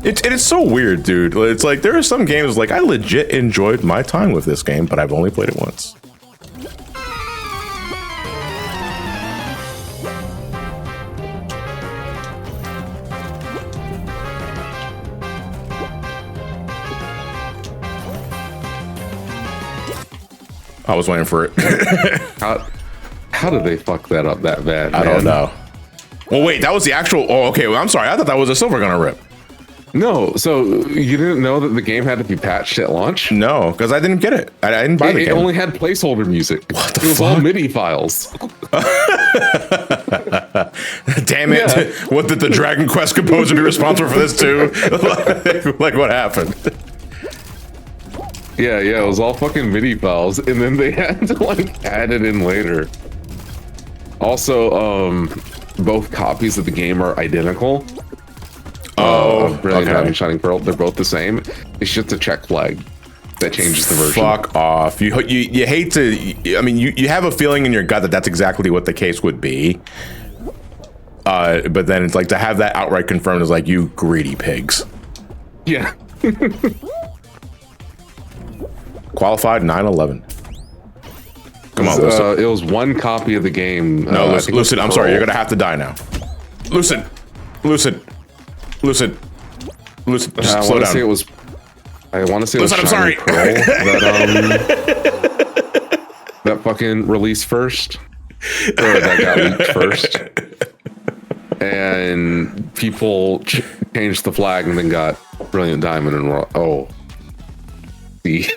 It's so weird, dude. It's like there are some games like I legit enjoyed my time with this game, but I've only played it once. I was waiting for it. How did they fuck that up that bad? I don't know. Well, wait, that was the actual. Oh, okay. Well, I'm sorry. I thought that was a Silver Gunner rip. No, so you didn't know that the game had to be patched at launch? No, because I didn't get it. I didn't buy the game. It only had placeholder music. What the fuck? It was all MIDI files. Damn it. Yeah. What, did the Dragon Quest composer be responsible for this too? Like what happened? Yeah, it was all fucking MIDI files, and then they had to like add it in later. Also, both copies of the game are identical. Brilliant Diamond Shining Pearl, they're both the same. It's just a check flag that changes the version. Fuck off. You hate to, I mean, you have a feeling in your gut that that's exactly what the case would be. But then it's like to have that outright confirmed is like, you greedy pigs. Yeah. Qualified 9/11. Come on, Lucid. It was one copy of the game. No, Lucid, I'm sorry, you're gonna have to die now. Lucid, just slow down. I want to say it was Lucid, I'm sorry. Pearl that fucking released first, or that got leaked first, and people changed the flag and then got Brilliant Diamond and see.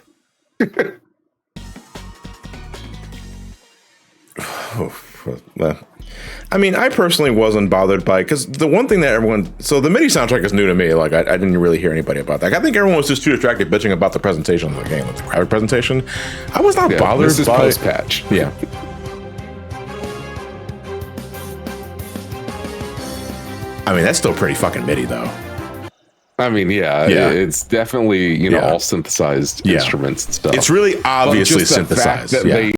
I mean, I personally wasn't bothered by, because the one thing that so the MIDI soundtrack is new to me. Like, I didn't really hear anybody about that. I think everyone was just too distracted bitching about the presentation of the game, like the graphic presentation. I was not bothered this is by post-patch. Yeah. I mean, that's still pretty fucking MIDI though. I mean, yeah. It's definitely, all synthesized instruments and stuff. It's really obviously synthesized. That they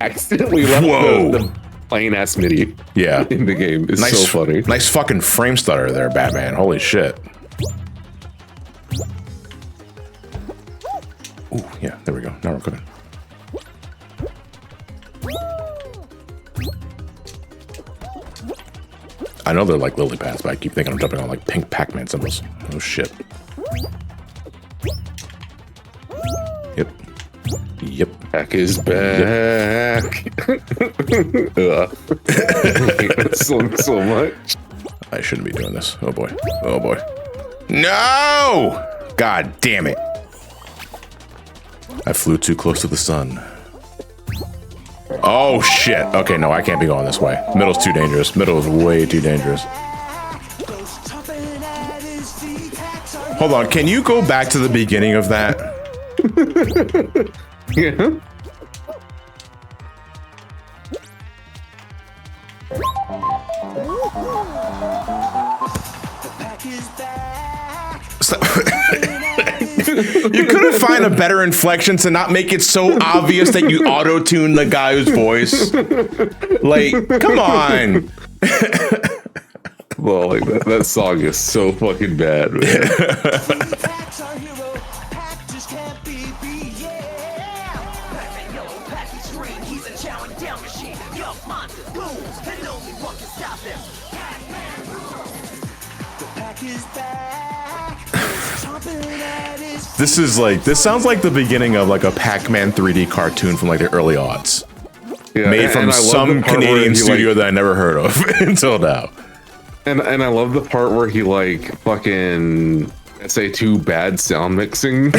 accidentally left the plain ass MIDI in the game is so funny. Nice fucking frame stutter there, Batman. Holy shit. Ooh, yeah, there we go. Now we're cooking. I know they're like lily pads, but I keep thinking I'm jumping on like pink Pac-Man symbols. Oh shit. Yep. Pac is back. Yep. so much. I shouldn't be doing this. Oh boy. Oh boy. No! God damn it. I flew too close to the sun. Oh shit. Okay, no, I can't be going this way. Middle's too dangerous. Middle is way too dangerous. Hold on, can you go back to the beginning of that? Yeah. You couldn't find a better inflection to not make it so obvious that you auto-tune the guy's voice. Like, come on. Well, like that song is so fucking bad, man. Pack's our hero. Pack just can't be beat. Yeah. Pac-Man yellow, Pac is green. He's a chowing down machine. Young monster goons, and only one can stop them. Pac-Man rules. The Pack is back. He's chomping at his This sounds like the beginning of like a Pac-Man 3D cartoon from like the early aughts. Yeah, Made from and I love the some part where Canadian he, studio like, that I never heard of until now. and I love the part where he like fucking SA2 bad sound mixing,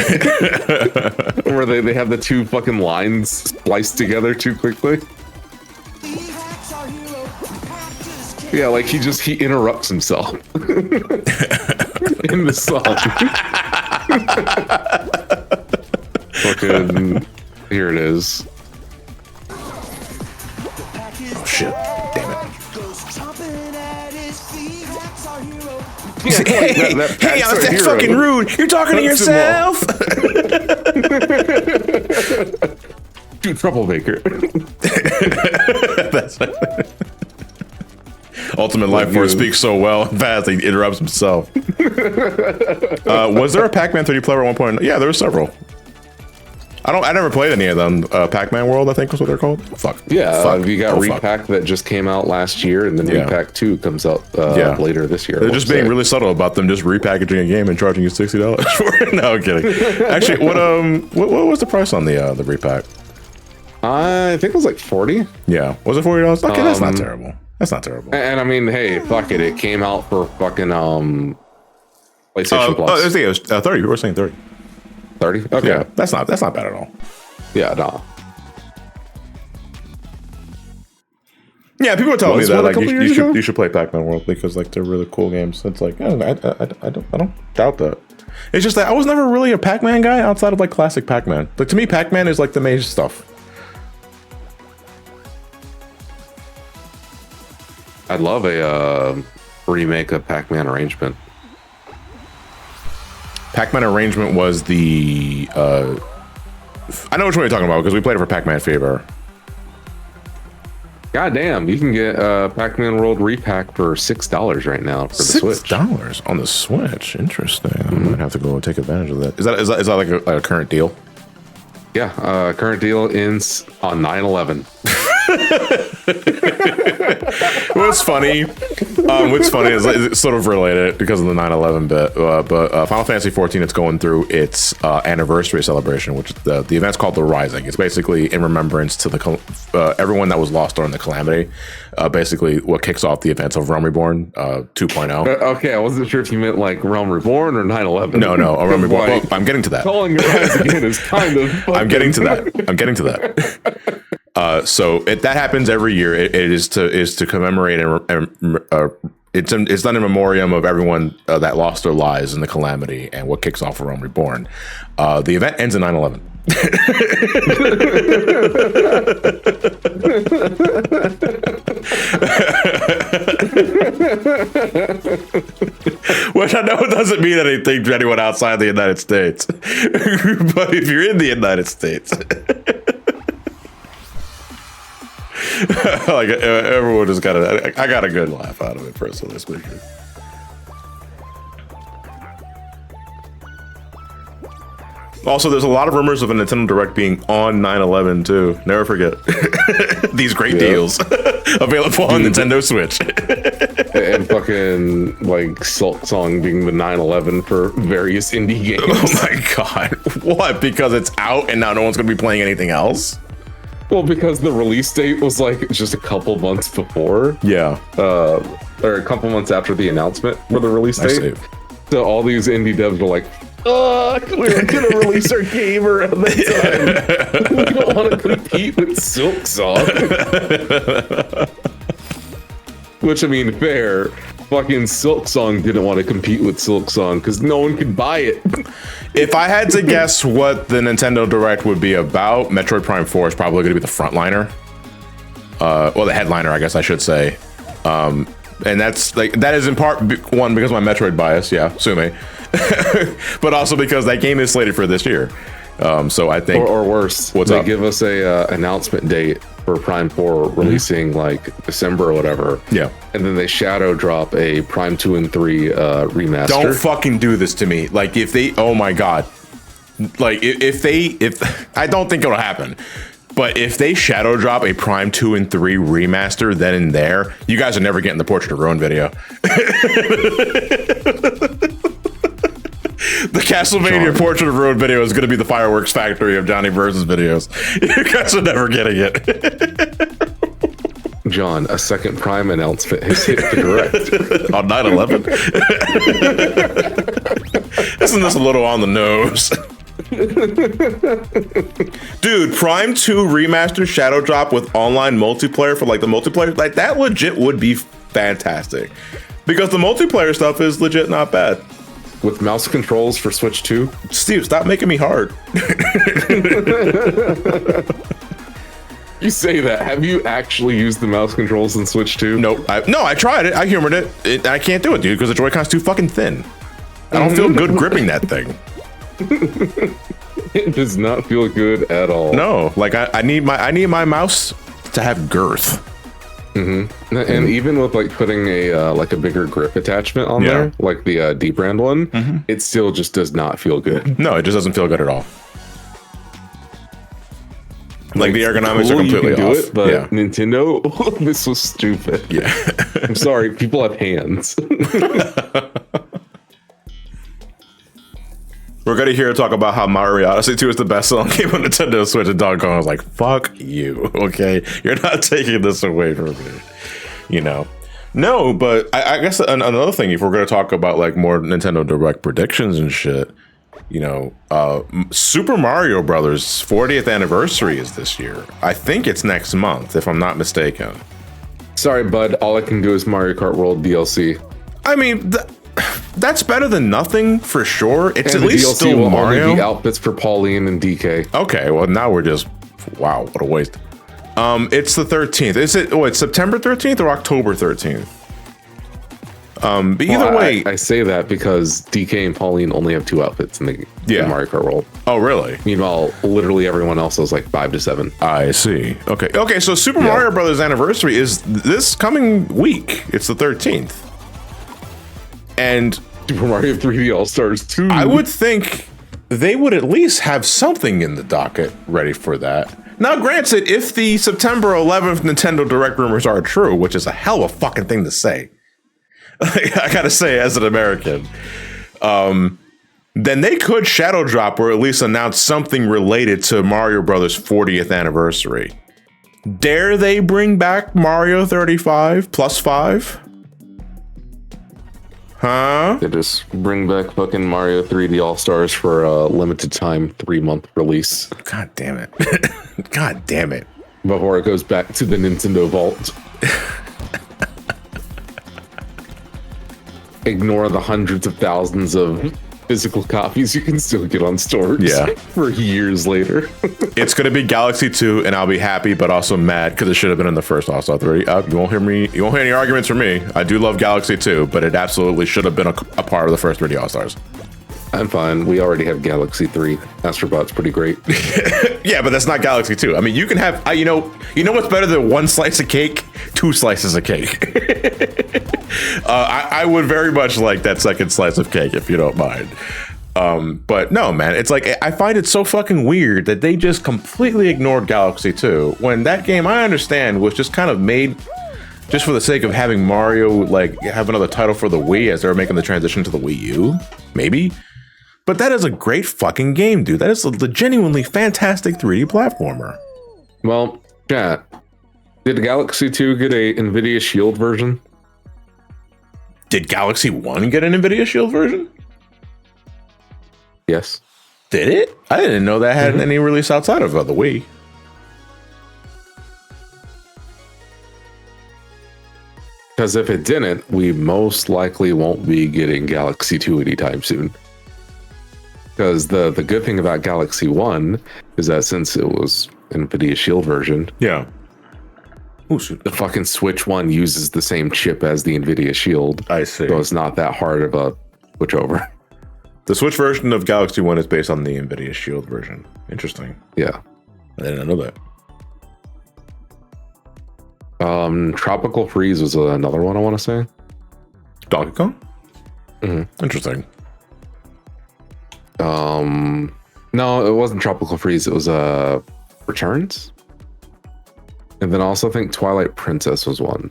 where they have the two fucking lines spliced together too quickly. Pack's our hero. Pack just can't Yeah, like he interrupts himself in the song. Fucking here it is. Oh shit! Damn it! goes chomping at his feet. Pack's our hero. Yeah, like that Hey, Pack's our that's hero. fucking rude. You're talking to Cuts him yourself. Dude, troublemaker. That's Ultimate Life Force speaks so well and fast he interrupts himself. Was there a Pac-Man 3D player at one point? Yeah, there were several. I never played any of them. Pac-Man World, I think was what they're called. Fuck. Yeah, Fuck. you got Oh, fuck. Repack that just came out last year, and then Yeah. Repack 2 comes out Yeah. later this year. I They're wanna just being say. really subtle about them just repackaging a game and charging you $60 for it. No, I'm kidding. Actually, what was the price on the repack? I think it was like 40. Yeah, was it $40? Okay, that's not Um, terrible. That's not terrible. And I mean, hey, fuck it. It came out for fucking PlayStation Plus. I think it was 30. We were saying 30. 30? Okay. Yeah, that's not bad at all. Yeah, no. Yeah, people are telling me Was that one a like couple years ago? you should play Pac-Man World because like they're really cool games. It's like I don't doubt that. It's just that I was never really a Pac-Man guy outside of like classic Pac-Man. Like to me, Pac-Man is like the major stuff. I'd love a remake of Pac-Man Arrangement. Pac-Man Arrangement was the I know which one you're talking about because we played it for Pac-Man Fever. God damn, you can get Pac-Man World Repack for $6 right now for the Switch. $6 on the Switch. Interesting. I might have to go and take advantage of that. Is that like a current deal? Yeah, current deal ends on 9/11. What's funny is it's sort of related because of the 9/11 bit, but Final Fantasy 14 it's going through its anniversary celebration, which the event's called the Rising. It's basically in remembrance to the everyone that was lost during the calamity. Basically, what kicks off the events of Realm Reborn 2.0. Okay, I wasn't sure if you meant like Realm Reborn or 9/11. No, a Realm Reborn. Like, Well, I'm getting to that. calling your eyes again is kind of. I'm getting to that. So that happens every year. It is to commemorate and it's done in memoriam of everyone that lost their lives in the calamity and what kicks off Realm Reborn. The event ends in 9/11. Which I know doesn't mean anything to anyone outside the United States, but if you're in the United States. Like everyone just I got a good laugh out of it personally speaking. Also, there's a lot of rumors of a Nintendo Direct being on 9/11 too. Never forget these great deals available on Nintendo Switch. And fucking like Silk Song being the 9/11 for various indie games. Oh my god! What? Because it's out and now no one's gonna be playing anything else? Well, because the release date was like just a couple months before, Yeah. or a couple months after the announcement for the release I date. see. So all these indie devs were like, "Fuck, we're gonna release our game around that time. We don't want to compete with Silk Song." Which I mean, fair. Fucking Silk Song didn't want to compete with Silk Song because no one could buy it. If I had to guess what the Nintendo Direct would be about, Metroid Prime 4 is probably going to be the frontliner. Well, the headliner, I guess I should say. And that's like that is in part one because of my Metroid bias, yeah, sue me. But also because that game is slated for this year. So I think Or worse, What's they up? give us a announcement date for Prime 4 releasing like December or whatever. Yeah. And then they shadow drop a Prime 2 and 3 remaster. Don't fucking do this to me. Like if they, oh my God. Like if I don't think it'll happen, but if they shadow drop a Prime 2 and 3 remaster then and there, you guys are never getting the Portrait of Ruin video. The Castlevania John. Portrait of Ruin video is going to be the fireworks factory of Johnny Versus videos. You guys are never getting it. John, a second Prime announcement has hit the direct. On 9/11. Isn't this a little on the nose? Dude, Prime 2 remaster shadow drop with online multiplayer for like the multiplayer, like that legit would be fantastic. Because the multiplayer stuff is legit not bad. With mouse controls for Switch 2? Steve, stop making me hard. You say that. Have you actually used the mouse controls in Switch 2? No, I tried it. I humored it. I can't do it, dude, because the Joy-Con's too fucking thin. I don't feel good gripping that thing. It does not feel good at all. No, like I need my mouse to have girth. Mm-hmm. And even with like putting a like a bigger grip attachment on Yeah. there, like the D brand one, it still just does not feel good. No, it just doesn't feel good at all. Like the ergonomics Cool, are completely you can off. do it, but yeah. Nintendo, this was stupid. Yeah. I'm sorry, people have hands. We're gonna hear talk about how Mario Odyssey 2 is the best selling game on Nintendo Switch, and Donkey Kong was like, fuck you, okay? You're not taking this away from me. You know? No, but I guess another thing, if we're gonna talk about like more Nintendo Direct predictions and shit, you know, Super Mario Brothers 40th anniversary is this year. I think it's next month, if I'm not mistaken. Sorry, bud. All I can do is Mario Kart World DLC. I mean, that's better than nothing for sure. It's And at the least DLC still will Mario. only be outfits for Pauline and DK. Okay, well now we're just, wow, what a waste. It's the 13th. Is it? Oh, it's September 13th or October 13th? But either Well, way, I say that because DK and Pauline only have 2 outfits in the Yeah. in Mario Kart World. oh really? Meanwhile, literally everyone else is like 5 to 7. I see. Okay. So Super Mario Brothers anniversary is this coming week. It's the 13th, and Super Mario 3D All Stars 2. I would think they would at least have something in the docket ready for that. Now, granted, if the September 11th Nintendo Direct rumors are true, which is a hell of a fucking thing to say, I gotta say, as an American, then they could shadow drop or at least announce something related to Mario Brothers 40th anniversary. Dare they bring back Mario 35 plus 5? Huh? They just bring back fucking Mario 3D All Stars for a limited time 3-month release God damn it. God damn it. before it goes back to the Nintendo Vault. Ignore the hundreds of thousands of physical copies you can still get on stores for years later. It's going to be Galaxy 2, and I'll be happy, but also mad because it should have been in the first All-Star 3. You won't hear any arguments from me. I do love Galaxy 2, but it absolutely should have been a part of the first 3D All-Stars. I'm fine. We already have Galaxy 3. Astrobot's pretty great. Yeah, but that's not Galaxy 2. I mean, you can have, you know what's better than 1 slice of cake? 2 slices of cake. I would very much like that second slice of cake if you don't mind. But no, man, it's like, I find it so fucking weird that they just completely ignored Galaxy 2 when that game, I understand, was just kind of made just for the sake of having Mario like have another title for the Wii as they were making the transition to the Wii U, maybe. But that is a great fucking game, dude. That is a genuinely fantastic 3D platformer. Well, chat. Did Galaxy 2 get a NVIDIA Shield version? Did Galaxy 1 get an NVIDIA Shield version? Yes. Did it? I didn't know that had any release outside of the Wii. Because if it didn't, we most likely won't be getting Galaxy 2 anytime soon. Because the good thing about Galaxy 1 is that since it was NVIDIA Shield version, Yeah. Oh, shoot. the fucking Switch 1 uses the same chip as the NVIDIA Shield. I see. So it's not that hard of a switch over. The Switch version of Galaxy 1 is based on the NVIDIA Shield version. Interesting. Yeah. I didn't know that. Tropical Freeze was another one I want to say. Donkey Kong. Mhm. Interesting. No, it wasn't Tropical Freeze. It was Returns, and then also I think Twilight Princess was one.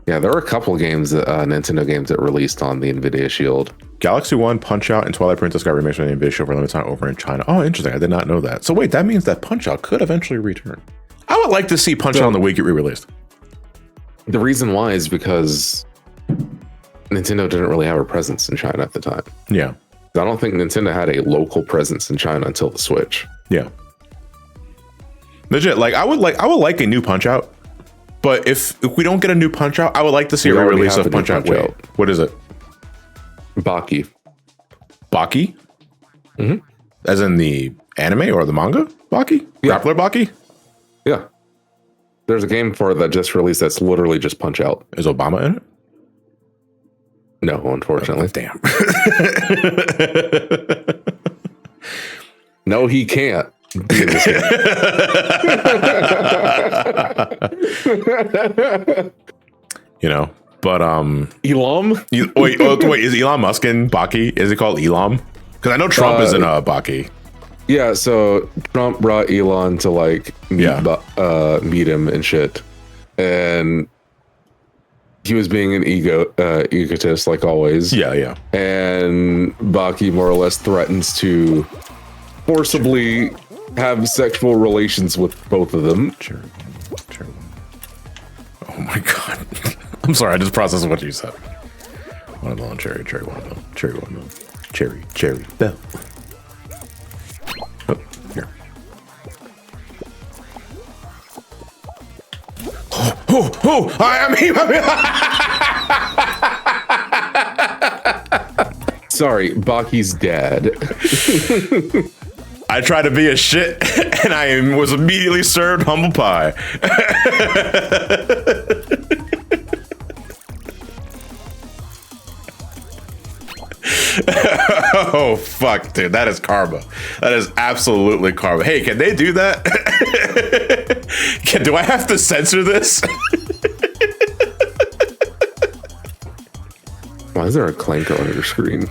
Yeah, there were a couple of games that Nintendo games that released on the Nvidia Shield. Galaxy One, Punch Out, and Twilight Princess got remixed on the Nvidia Shield for limited time over in China. Oh, interesting. I did not know that. So wait, that means that Punch Out could eventually return. I would like to see Punch Out on the Wii get re-released. The reason why is because Nintendo didn't really have a presence in China at the time. Yeah. I don't think Nintendo had a local presence in China until the Switch. Yeah. Legit, I would like a new Punch Out. But if we don't get a new Punch Out, I would like to see a re-release of Punch Out. Wait, what is it? Baki. Baki? Mm-hmm. As in the anime or the manga? Baki? Yeah. Grappler Baki? Yeah. There's a game for it that just released that's literally just Punch Out. Is Obama in it? No, unfortunately. Damn. No, he can't be in this game. You know, but Elam? wait, is Elon Musk in Baki? Is it called Elam? Because I know Trump is in Baki. Yeah, so Trump brought Elon to meet him and shit, and he was being an egotist like always. Yeah. And Baki more or less threatens to forcibly have sexual relations with both of them. Cherry. Oh my god. I'm sorry, I just processed what you said. Watermelon, cherry watermelon, cherry watermelon, cherry bell. Oh, here. Sorry, Baki's dad. I tried to be a shit, and I was immediately served humble pie. Oh fuck, dude, that is karma. That is absolutely karma. Hey, can they do that? Do I have to censor this? Why is there a clanker on your screen?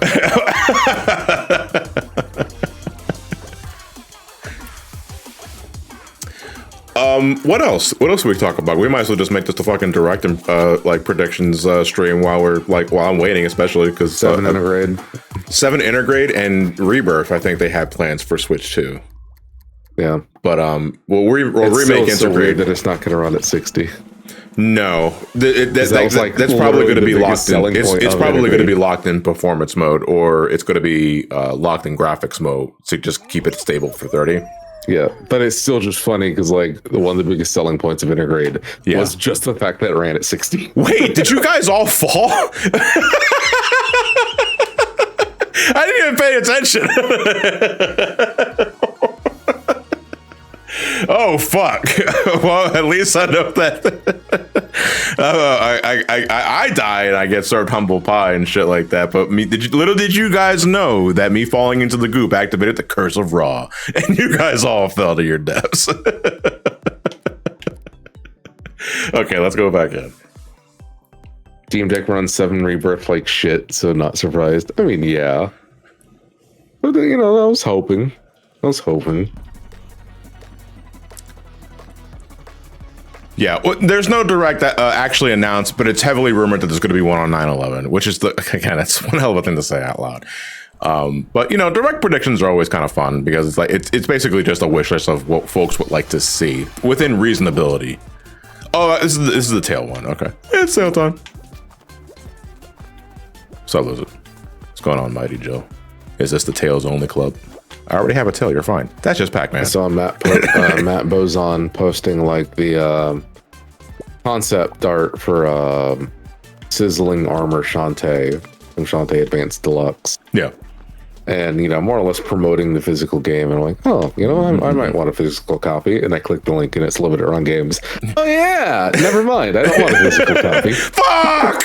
What else? What else do we talk about? We might as well just make this the fucking direct and predictions stream while I'm waiting, especially because 7 Intergrade. 7 Intergrade and Rebirth. I think they have plans for Switch 2. Yeah, but we'll remake so Intergrade. Weird that it's not going to run at 60. No, that's probably going to be locked in. It's probably going to be locked in performance mode, or it's going to be locked in graphics mode to just keep it stable for 30. Yeah, but it's still just funny because one of the biggest selling points of Intergrade was just the fact that it ran at 60. Wait, did you guys all fall? I didn't even pay attention. Oh fuck! Well, at least I know that. I die and I get served humble pie and shit like that. But little did you guys know that me falling into the goop activated the curse of Raw, and you guys all fell to your deaths. Okay, let's go back in. Steam Deck runs 7 Rebirth like shit, so not surprised. I mean, yeah, but I was hoping. Yeah, well, there's no direct actually announced, but it's heavily rumored that there's going to be one on 9/11, which is that's one hell of a thing to say out loud. But direct predictions are always kind of fun because it's basically just a wish list of what folks would like to see within reasonability. Oh, this is the tail one. Okay, it's sale time. So lose it. What's going on, Mighty Joe? Is this the Tails only club? I already have a tail. You're fine. That's just Pac-Man. I saw Matt Bozon posting the concept art for Sizzling Armor Shantae from Shantae Advanced Deluxe. Yeah. And, more or less promoting the physical game. And I'm like, I might want a physical copy. And I clicked the link and it's limited run games. Oh, yeah. Never mind. I don't want a physical copy. Fuck!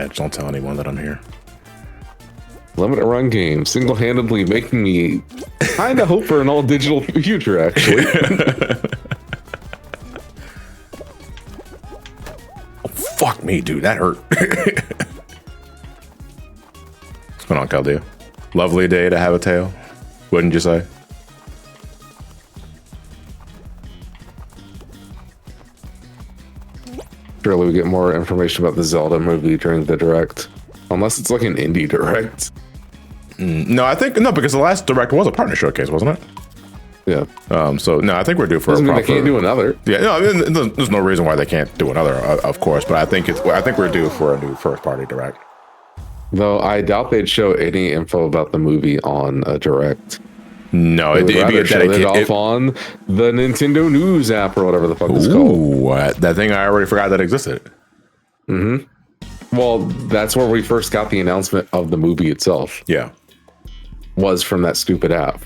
Yeah, just don't tell anyone that I'm here. Limited run game, single-handedly making me kind of hope for an all-digital future, actually. Oh, fuck me, dude. That hurt. What's going on, Caldea? Lovely day to have a tail, wouldn't you say? Surely we get more information about the Zelda movie during the Direct. Unless it's like an indie Direct. No, I think no, because the last Direct was a partner showcase, wasn't it? Yeah. So no, I think we're due for Doesn't a mean proper. they can't do another. Yeah, no, I mean, there's no reason why they can't do another, of course. But I think we're due for a new first party Direct. Though I doubt they'd show any info about the movie on a Direct. No, They would it'd be rather a show it dedicated. off on the Nintendo News app or whatever the fuck it's called. Ooh, that thing I already forgot that existed. Well, that's where we first got the announcement of the movie itself. Yeah, Was from that stupid app.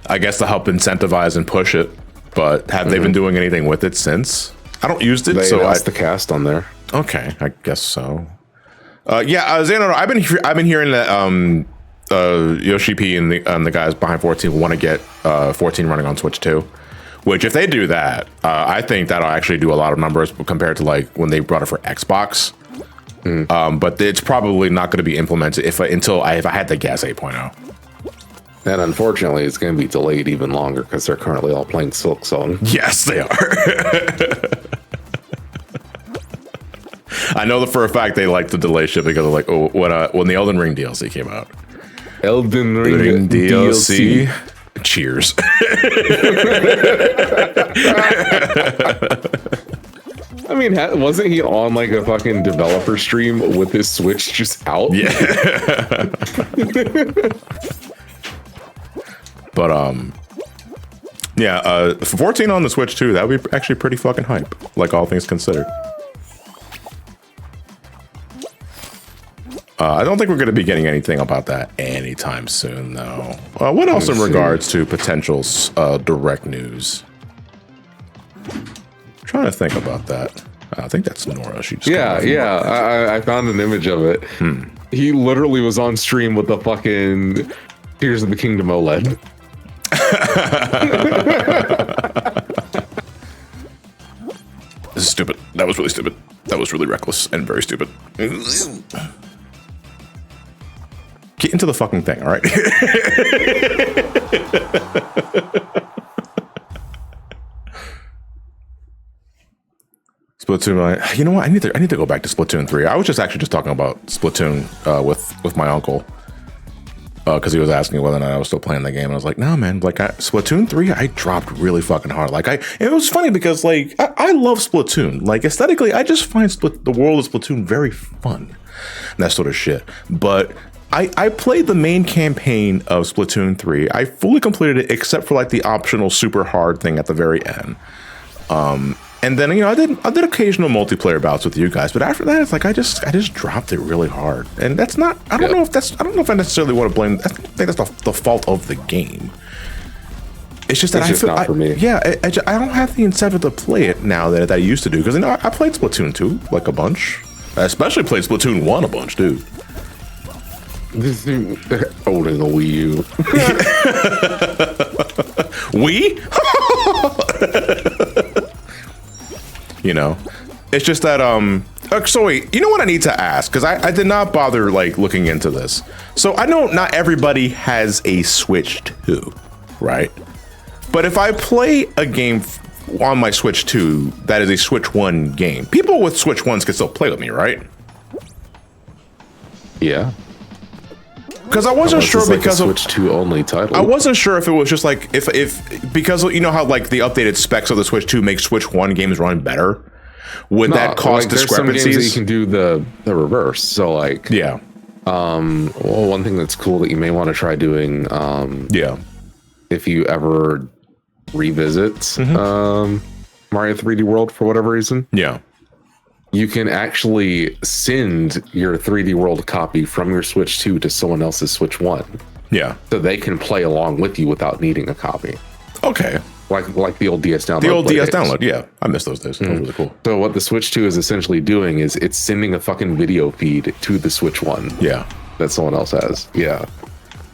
I guess to help incentivize and push it. But have they been doing anything with it since? I don't use it, They so announced the cast on there. okay, I guess so. Xano, I've been hearing that Yoshi P and the guys behind 14 want to get 14 running on Switch 2. Which, if they do that, I think that'll actually do a lot of numbers compared to like when they brought it for Xbox. But it's probably not going to be implemented if I had to guess 8.0. And unfortunately, it's going to be delayed even longer because they're currently all playing Silk Song. Yes, they are. I know that for a fact they like to delay shit because of like, oh, when the Elden Ring DLC came out. Elden Ring DLC. Cheers. I mean, wasn't he on like a fucking developer stream with his Switch just out? Yeah. But yeah, for 14 on the Switch too, that would be actually pretty fucking hype, like all things considered. I don't think we're going to be getting anything about that anytime soon, though. What else in regards to potential direct news? Trying to think about that. I think that's Nora. She just I found an image of it. He literally was on stream with the fucking Tears of the Kingdom OLED. This is stupid. That was really stupid. That was really reckless and very stupid. Get into the fucking thing, all right? Splatoon. You know what? I need to go back to Splatoon 3. I was just talking about Splatoon with my uncle because he was asking whether or not I was still playing the game. And I was like, no, man. Like Splatoon 3, I dropped really fucking hard. Like it was funny because like I love Splatoon. Like aesthetically, I just find the world of Splatoon very fun and that sort of shit. But I played the main campaign of Splatoon 3. I fully completed it except for like the optional super hard thing at the very end. And then, you know, I did occasional multiplayer bouts with you guys, but after that, it's like I just dropped it really hard, and that's not. I don't know if I necessarily want to blame. I think that's the fault of the game. It's just that It's just not for me. Yeah, I don't have the incentive to play it now that I used to do because you know I played Splatoon 2 like a bunch. I especially played Splatoon 1 a bunch, dude. This thing older than the Wii U. We? You know, it's just that so wait, you know what I need to ask, because I did not bother like looking into this. So I know not everybody has a Switch 2, right? But if I play a game on my Switch 2 that is a Switch 1 game, people with Switch 1s can still play with me, right? Yeah. Because I wasn't Unless sure it's like because a of Switch 2 only title. I wasn't sure if it was just like if because you know how like the updated specs of the Switch 2 make Switch 1 games run better. Would that cause like, there's some games discrepancies? that you can do the reverse. So like Yeah. well, one thing that's cool that you may want to try doing Yeah. if you ever revisit Mario 3D World for whatever reason, Yeah. you can actually send your 3D World copy from your Switch 2 to someone else's Switch 1. Yeah. So they can play along with you without needing a copy. Okay. like the old DS download. The old play DS days. download, yeah, I miss those days. That was really cool. So what the Switch 2 is essentially doing is it's sending a fucking video feed to the Switch 1 Yeah, that someone else has. Yeah.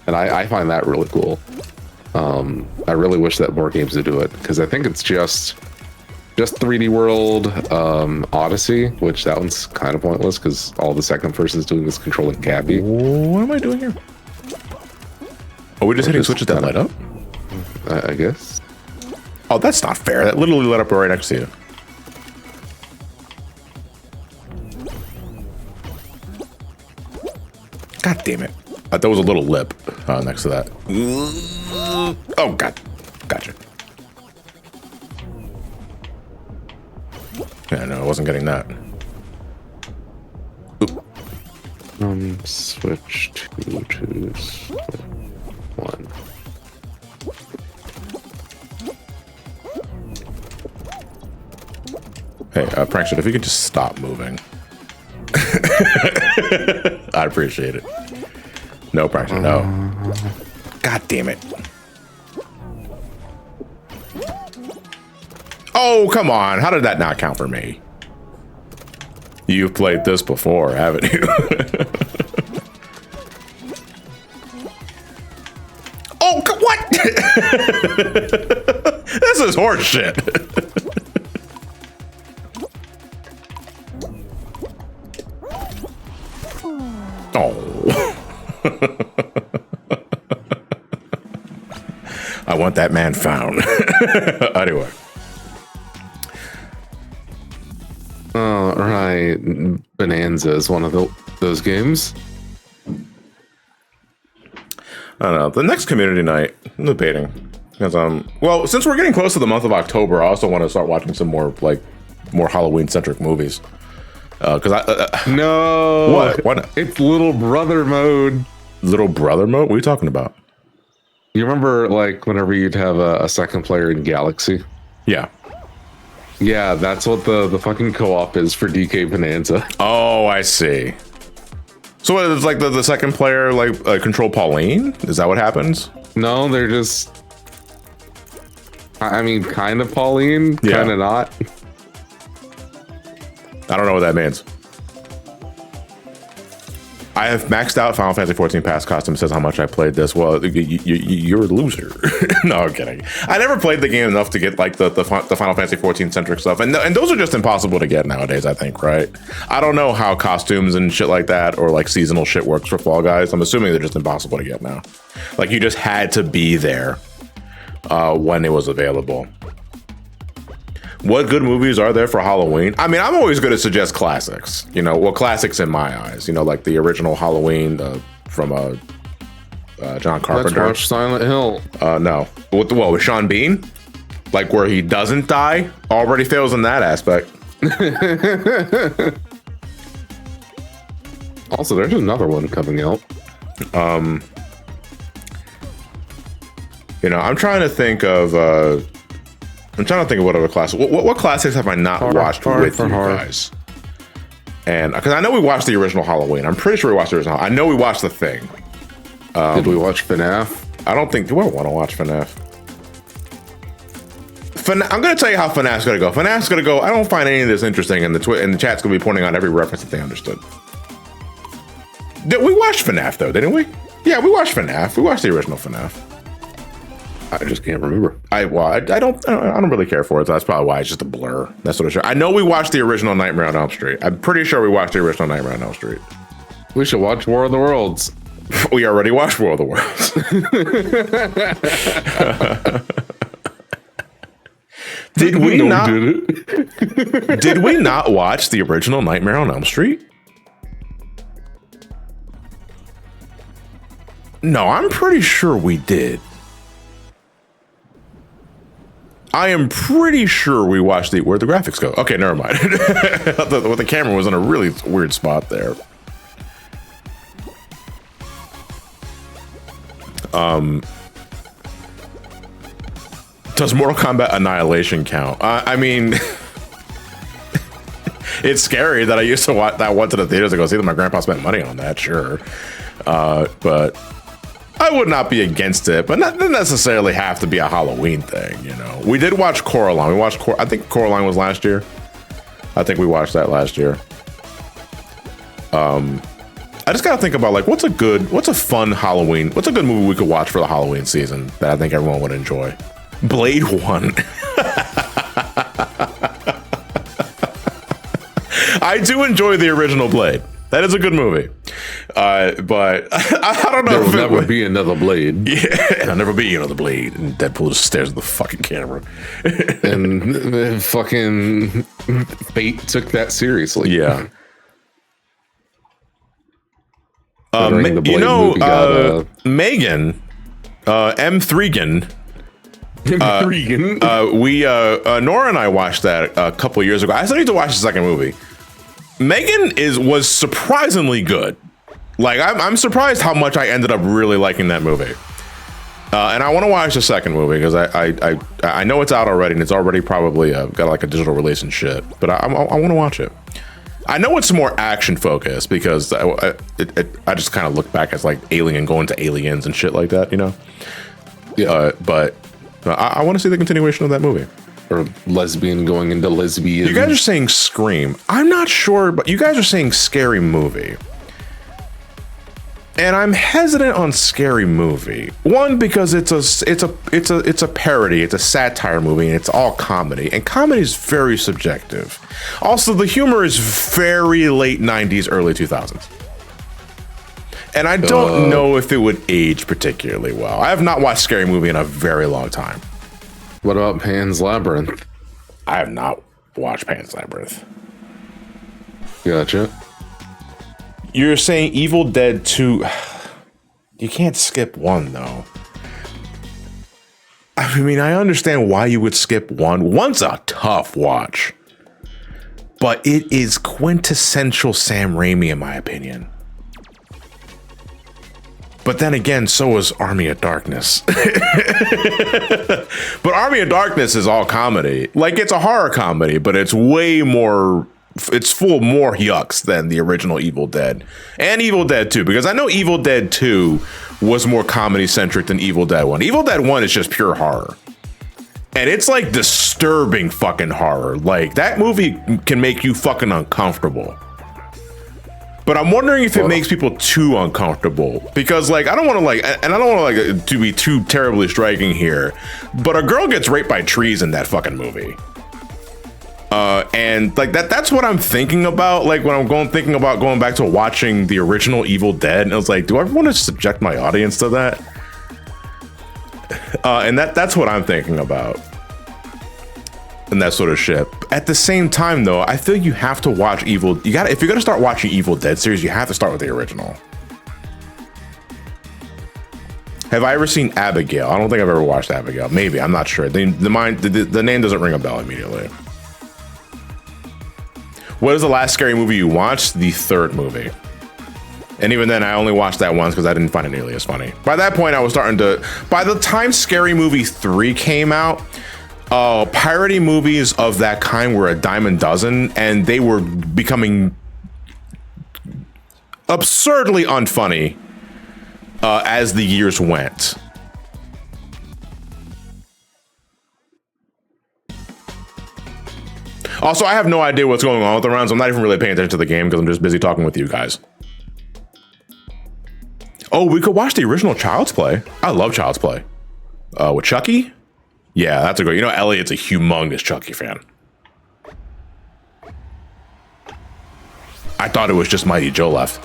And I find that really cool. I really wish that more games would do it, because I think it's just 3D World, Odyssey, which that one's kind of pointless because all the second person's doing is controlling Gabby. what am I doing here? Are we just hitting switches that light up? I guess. Oh, that's not fair. That literally lit up right next to you. God damn it. There was a little lip next to that. Oh, God. Gotcha. Yeah, no, I wasn't getting that. Oop. Switch 2 to 1. Hey, Prankster, if you could just stop moving. I appreciate it. No, Prankster, no. God damn it. Oh, come on. How did that not count for me? You've played this before, haven't you? Oh, what? This is horse shit. Oh. I want that man found. Anyway. Right. Bonanza is one of those games. I don't know. The next community night, I'm debating. Because, well, since we're getting close to the month of October, I also want to start watching some more Halloween-centric movies. Because No. What? What? It's Little Brother mode. Little Brother mode? What are you talking about? You remember, like, whenever you'd have a second player in Galaxy? Yeah. Yeah, that's what the fucking co-op is for DK Bonanza. Oh, I see. So what, it's like the second player control Pauline? Is that what happens? No, they're just... I mean, kind of Pauline, Yeah. kind of not. I don't know what that means. I have maxed out Final Fantasy 14 past costume. Says how much I played this. Well, you're a loser. No, I'm kidding. I never played the game enough to get like the Final Fantasy 14 centric stuff, and those are just impossible to get nowadays. I think, right? I don't know how costumes and shit like that or like seasonal shit works for Fall Guys. I'm assuming they're just impossible to get now. Like you just had to be there when it was available. What good movies are there for Halloween? I mean, I'm always going to suggest classics. You know, well, classics in my eyes. You know, like the original Halloween from John Carpenter. Let's watch Silent Hill. No, with Sean Bean, like where he doesn't die, already fails in that aspect. Also, there's another one coming out. You know, I'm trying to think of what other classics. What classics have I not watched with you guys? And because I know we watched the original Halloween. I'm pretty sure we watched the original. I know we watched The Thing. Did we watch FNAF? I don't think. Do I want to watch FNAF? I'm going to tell you how FNAF's going to go. FNAF's going to go. I don't find any of this interesting, and the chat's going to be pointing out every reference that they understood. We watched FNAF though, didn't we? Yeah, we watched FNAF. We watched the original FNAF. I just can't remember. I don't really care for it. So that's probably why it's just a blur. That's what it should. I know we watched the original Nightmare on Elm Street. I'm pretty sure we watched the original Nightmare on Elm Street. We should watch War of the Worlds. We already watched War of the Worlds. Did we not? Did we not watch the original Nightmare on Elm Street? No, I'm pretty sure we did. I am pretty sure we watched where'd the graphics go? Okay, never mind. the camera was in a really weird spot there. Does Mortal Kombat Annihilation count? I mean, it's scary that I used to watch that. I went to the theaters to go see that. My grandpa spent money on that, sure, but I would not be against it, but not necessarily have to be a Halloween thing, you know. We did watch Coraline. We watched I think Coraline was last year. I think we watched that last year. I just gotta think about like what's a good movie we could watch for the Halloween season that I think everyone would enjoy. Blade 1. I do enjoy the original Blade. That is a good movie. But I don't know. There will never be another Blade. Yeah, there'll never be another Blade. And Deadpool just stares at the fucking camera. And fucking Fate took that seriously. Yeah. The Blade movie got, Megan, M3gan. Nora and I watched that a couple of years ago. I still need to watch the second movie. Megan was surprisingly good. Like I'm surprised how much I ended up really liking that movie. And I want to watch the second movie because I know it's out already and it's already probably got like a digital release and shit. But I want to watch it. I know it's more action focused because I just kind of look back as like Alien going to Aliens and shit like that, you know. Yeah. But I want to see the continuation of that movie. Or lesbian going into lesbian. You guys are saying Scream. I'm not sure, but you guys are saying Scary Movie. And I'm hesitant on Scary Movie. One, because it's a parody, it's a satire movie, and it's all comedy. And comedy is very subjective. Also, the humor is very late 90s, early 2000s. And I don't know if it would age particularly well. I have not watched Scary Movie in a very long time. What about Pan's Labyrinth? I have not watched Pan's Labyrinth. Gotcha. You're saying Evil Dead 2. You can't skip 1, though. I mean, I understand why you would skip 1. 1's a tough watch. But it is quintessential Sam Raimi, in my opinion. But then again, so is Army of Darkness. But Army of Darkness is all comedy. Like, it's a horror comedy, but it's way more... It's full of more yucks than the original Evil Dead. And Evil Dead 2, because I know Evil Dead 2 was more comedy-centric than Evil Dead 1. Evil Dead 1 is just pure horror. And it's, like, disturbing fucking horror. Like, that movie can make you fucking uncomfortable. But I'm wondering if it makes people too uncomfortable because, like, I don't want to to be too terribly striking here, but a girl gets raped by trees in that fucking movie. And like that's what I'm thinking about. Like when I'm thinking about going back to watching the original Evil Dead, and I was like, do I want to subject my audience to that? And that's what I'm thinking about. And that sort of shit. At the same time, though, I feel you have to watch if you're gonna start watching Evil Dead series, you have to start with the original. Have I ever seen Abigail? I don't think I've ever watched Abigail. Maybe, I'm not sure. The name doesn't ring a bell immediately. What is the last scary movie you watched? The third movie. And even then, I only watched that once because I didn't find it nearly as funny. By that point, I was starting to... By the time Scary Movie 3 came out, parody movies of that kind were a dime a dozen, and they were becoming absurdly unfunny as the years went. Also, I have no idea what's going on with the rounds. I'm not even really paying attention to the game because I'm just busy talking with you guys. Oh, we could watch the original Child's Play. I love Child's Play. With Chucky? Yeah, that's a great... You know, Elliot's a humongous Chucky fan. I thought it was just Mighty Joe left.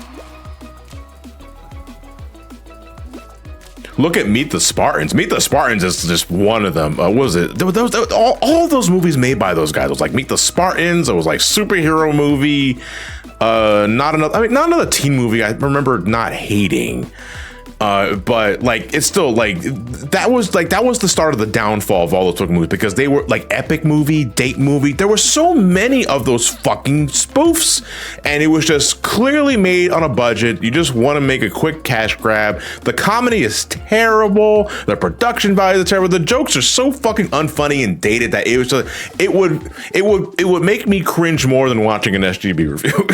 Look at Meet the Spartans. Meet the Spartans is just one of them. What was it? All those movies made by those guys. It was like Meet the Spartans. It was like superhero movie. Not another teen movie I remember not hating. But like it's still like that was the start of the downfall of all those fucking movies because they were like epic movie, date movie. There were so many of those fucking spoofs, and it was just clearly made on a budget. You just want to make a quick cash grab. The comedy is terrible. The production value is terrible. The jokes are so fucking unfunny and dated that it would make me cringe more than watching an SGB review.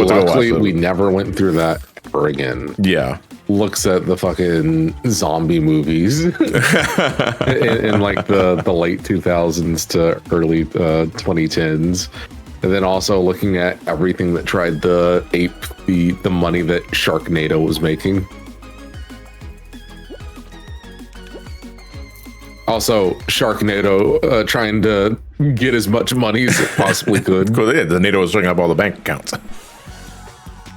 Luckily we never went through that ever again. Yeah. looks at the fucking zombie movies in like the late 2000s to early 2010s, and then also looking at everything that tried to ape the money that Sharknado was making. Also, Sharknado trying to get as much money as it possibly could. Cool. Yeah, the NATO was bringing up all the bank accounts.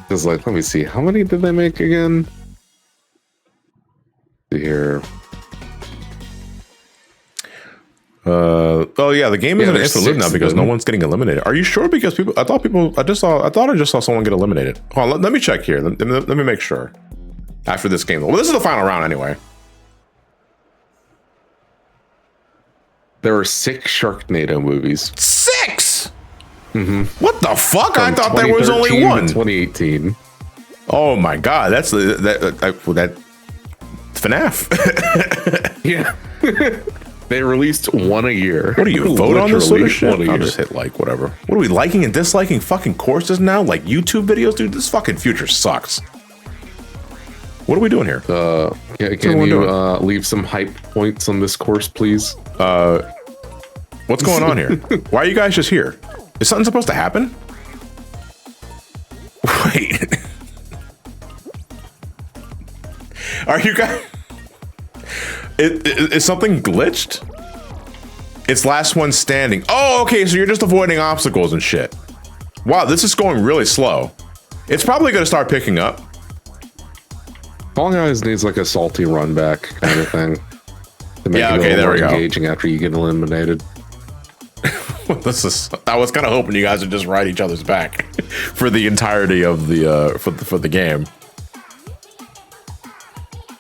It's like, let me see, how many did they make again? Here. Oh yeah, the game isn't there's infinite now 6 because of no them. one's getting eliminated. Are you sure? Because I thought I just saw someone get eliminated. Hold on, let me check here. Let me make sure. After this game, well, this is the final round anyway. There were 6 Sharknado movies. 6. What the fuck? I From thought there was only 2013 to one. 2018. Oh my god, that's that FNAF. Yeah. They released one a year. What do you vote on this sort of shit? Literally one a I'll year. just hit like whatever. What are we liking and disliking fucking courses now? Like YouTube videos, dude. This fucking future sucks. What are we doing here? Can we're you doing. leave some hype points on this course, please? What's going on here? Why are you guys just here? Is something supposed to happen? Wait. Are you guys? Is something glitched? It's last one standing. Oh, okay. So you're just avoiding obstacles and shit. Wow, this is going really slow. It's probably going to start picking up. Fall Guys needs like a salty run back kind of thing to make Yeah, it okay, a there little we more go. engaging after you get eliminated. I was kind of hoping you guys would just ride each other's back for the entirety of the for the game.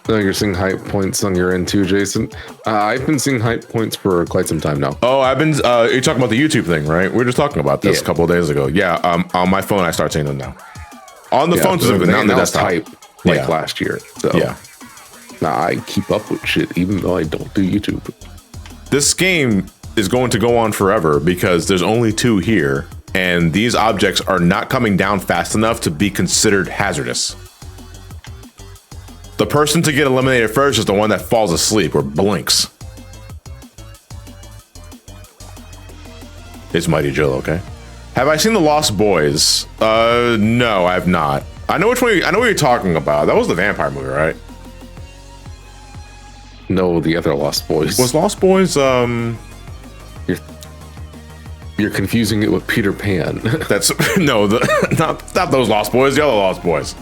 No, you're seeing hype points on your end too, Jason. I've been seeing hype points for quite some time now. Oh, I've been. You're talking about the YouTube thing, right? We were just talking about this Yeah. a couple of days ago. Yeah. On my phone, I start seeing them now. On the phone specifically, not on the now it's desktop. hype like Yeah. last year. So Yeah. now I keep up with shit even though I don't do YouTube. This game is going to go on forever because there's only 2 here, and these objects are not coming down fast enough to be considered hazardous. The person to get eliminated first is the one that falls asleep or blinks. It's Mighty Jill, okay? Have I seen The Lost Boys? No, I've not. I know which one. I know what you're talking about. That was the vampire movie, right? No, the other Lost Boys. Was Lost Boys? You're confusing it with Peter Pan. That's no, not those Lost Boys. The other Lost Boys.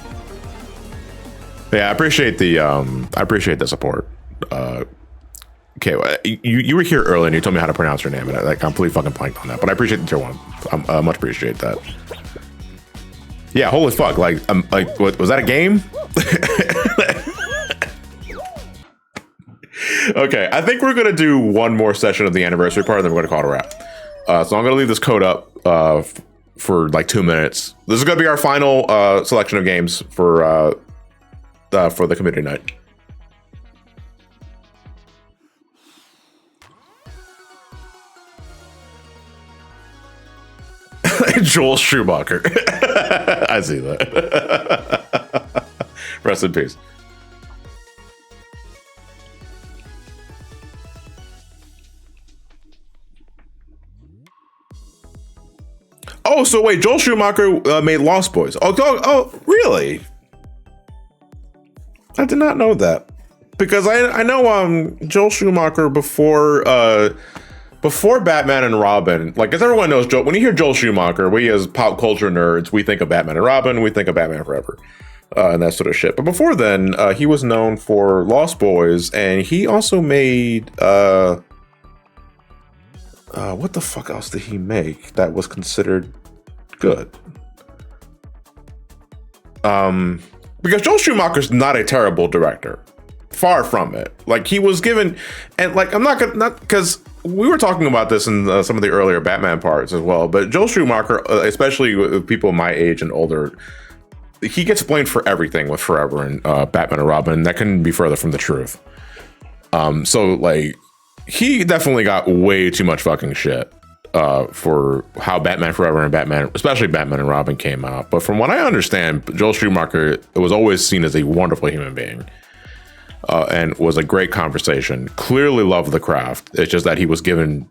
Yeah, I appreciate the support. Okay, well, you were here earlier and you told me how to pronounce your name, and I completely fucking blanked on that. But I appreciate the tier 1. I much appreciate that. Yeah, holy fuck! Like, what was that a game? Okay, I think we're gonna do one more session of the anniversary part, and then we're gonna call it a wrap. So I'm gonna leave this code up for like 2 minutes. This is gonna be our final selection of games for the community night. Joel Schumacher. I see that. Rest in peace. Oh, so wait, Joel Schumacher made Lost Boys. Oh, really? I did not know that. Because I know Joel Schumacher before Batman and Robin, like as everyone knows, when you hear Joel Schumacher, we as pop culture nerds, we think of Batman and Robin, we think of Batman Forever, and that sort of shit. But before then, he was known for Lost Boys, and he also made what the fuck else did he make that was considered good? Because Joel Schumacher's not a terrible director. Far from it. Like he was given, and like I'm not because we were talking about this in some of the earlier Batman parts as well. But Joel Schumacher, especially with people my age and older, he gets blamed for everything with Forever and Batman and Robin. That couldn't be further from the truth. So like he definitely got way too much fucking shit. for how Batman Forever and Batman, especially Batman and Robin, came out. But from what I understand, Joel Schumacher was always seen as a wonderful human being, and was a great conversation. Clearly loved the craft. It's just that he was given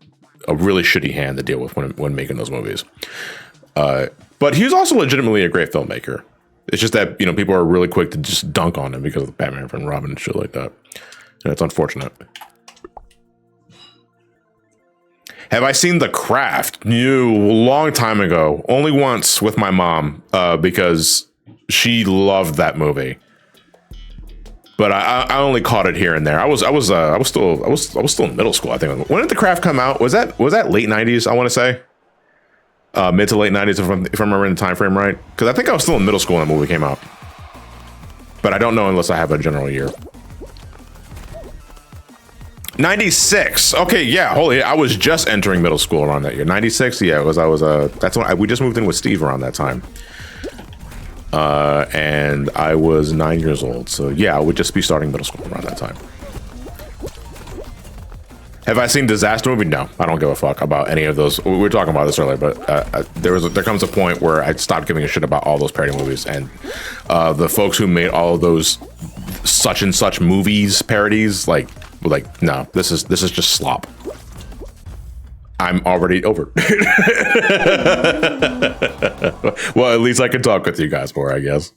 a really shitty hand to deal with when making those movies. But he was also legitimately a great filmmaker. It's just that, you know, people are really quick to just dunk on him because of Batman and Robin and shit like that. And it's unfortunate. Have I seen The Craft? No, a long time ago. Only once with my mom, because she loved that movie. But I only caught it here and there. I was still in middle school, I think. When did The Craft come out? Was that late 90s, I want to say? Mid to late 90s, if I'm remembering the time frame right. Because I think I was still in middle school when that movie came out. But I don't know unless I have a general year. 96. Okay, yeah, holy, I was just entering middle school around that year. 96, yeah, that's when we just moved in with Steve around that time. And I was 9 years old. So yeah, I would just be starting middle school around that time. Have I seen Disaster Movie? No, I don't give a fuck about any of those. We were talking about this earlier, but there comes a point where I stopped giving a shit about all those parody movies, and the folks who made all of those such and such movies parodies, like no, this is just slop. I'm already over. Well, at least I can talk with you guys more, I guess.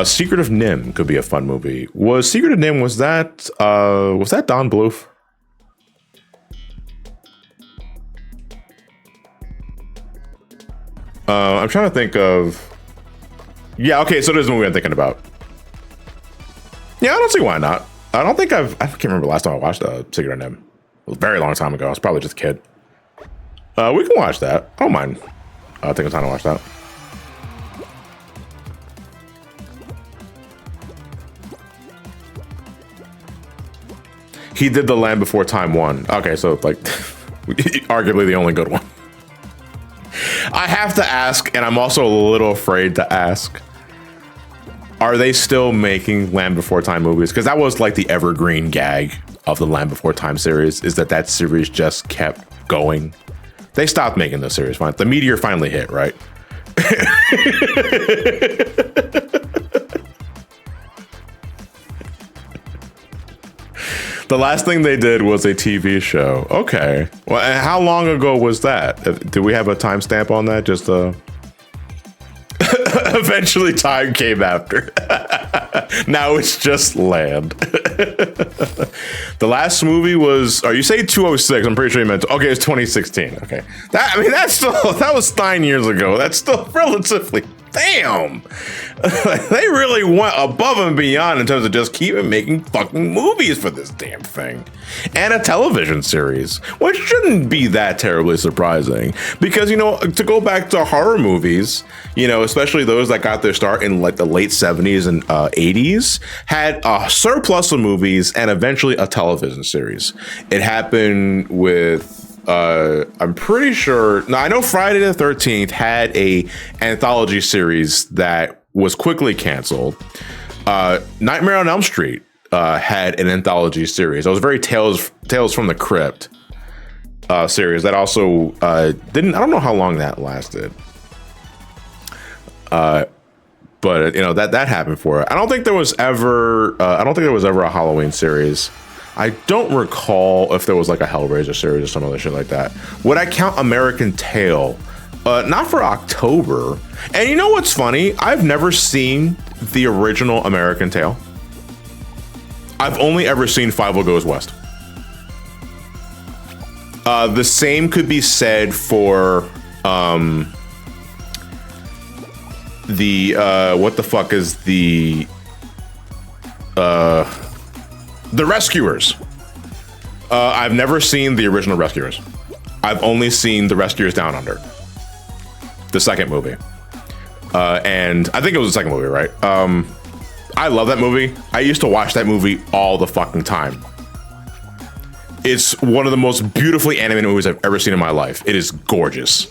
Secret of Nim could be a fun movie. Was Secret of Nim, was that Don Bluth? I'm trying to think of. Yeah, okay, so there's a movie I'm thinking about. Yeah, I don't see why not. I can't remember the last time I watched Secret of Nim. It was a very long time ago. I was probably just a kid. We can watch that. I don't mind. I'll take the time to watch that. He did The Land Before Time 1. Okay, so like, arguably the only good one. I have to ask, and I'm also a little afraid to ask, are they still making Land Before Time movies? Because that was like the evergreen gag of the Land Before Time series, is that series just kept going. They stopped making the series. Fine. The meteor finally hit, right? The last thing they did was a TV show. Okay. Well, and how long ago was that? Do we have a timestamp on that? Just eventually time came after. Now it's just Land. The last movie was, are you saying 206? I'm pretty sure you meant, okay, it's 2016. Okay. That was 9 years ago. That's still relatively, damn. They really went above and beyond in terms of just keeping making fucking movies for this damn thing. And a television series, which shouldn't be that terribly surprising. Because, you know, to go back to horror movies, you know, especially those that got their start in like the late 70s and 80s, had a surplus of movies and eventually a television series. It happened with I'm pretty sure. Now I know Friday the 13th had a anthology series that was quickly canceled. Nightmare on Elm Street had an anthology series. It was very Tales from the Crypt series that also didn't. I don't know how long that lasted. But you know that happened for it. I don't think there was ever a Halloween series. I don't recall if there was like a Hellraiser series or some other shit like that. Would I count American Tail? Not for October. And you know what's funny? I've never seen the original American Tail. I've only ever seen Fievel Goes West. The same could be said for what the fuck is the Rescuers. I've never seen the original Rescuers. I've only seen The Rescuers Down Under, the second movie. And I think it was the second movie, right? I love that movie. I used to watch that movie all the fucking time. It's one of the most beautifully animated movies I've ever seen in my life. It is gorgeous.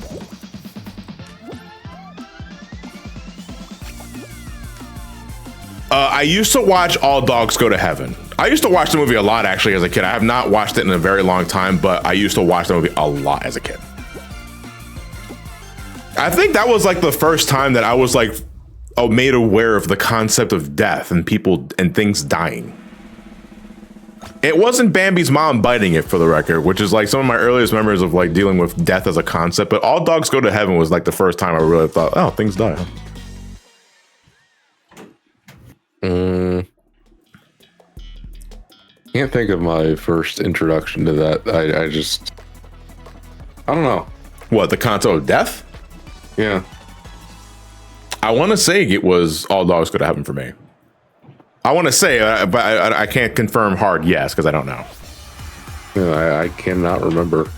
I used to watch All Dogs Go to Heaven. I used to watch the movie a lot actually as a kid. I have not watched it in a very long time, but I used to watch the movie a lot as a kid. I think that was like the first time that I was like made aware of the concept of death and people and things dying. It wasn't Bambi's mom biting it, for the record, which is like some of my earliest memories of like dealing with death as a concept. But All Dogs Go to Heaven was like the first time I really thought, oh, things die. Can't think of my first introduction to that. I don't know. What, the concept of death? Yeah. I want to say it was All Dogs Go to Heaven for me. I want to say, but I can't confirm hard yes, because I don't know. Yeah, I cannot remember.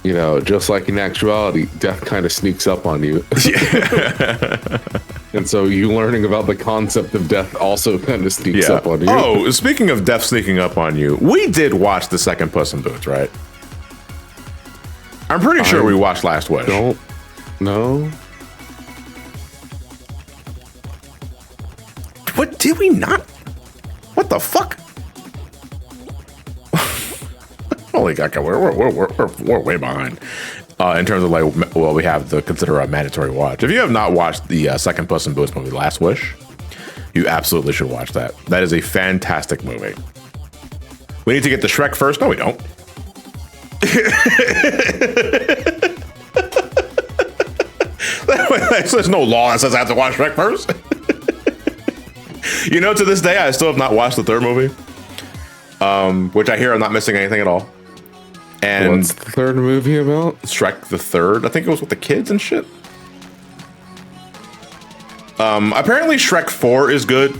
You know, just like in actuality, death kind of sneaks up on you. And so you learning about the concept of death also kind of sneaks up on you. Oh, speaking of death sneaking up on you, we did watch the second Puss in Boots, right? I'm pretty sure we watched Last Wish. Don't know. What, did we not? What the fuck? Holy cow, we're way behind in terms of like, well, we have to consider a mandatory watch. If you have not watched the second Puss in Boots movie, Last Wish, you absolutely should watch that. That is a fantastic movie. We need to get to Shrek first. No, we don't. There's no law that says I have to watch Shrek first. You know, to this day, I still have not watched the third movie, which I hear I'm not missing anything at all. And what's the third movie about? Shrek the Third. I think it was with the kids and shit. Apparently Shrek 4 is good.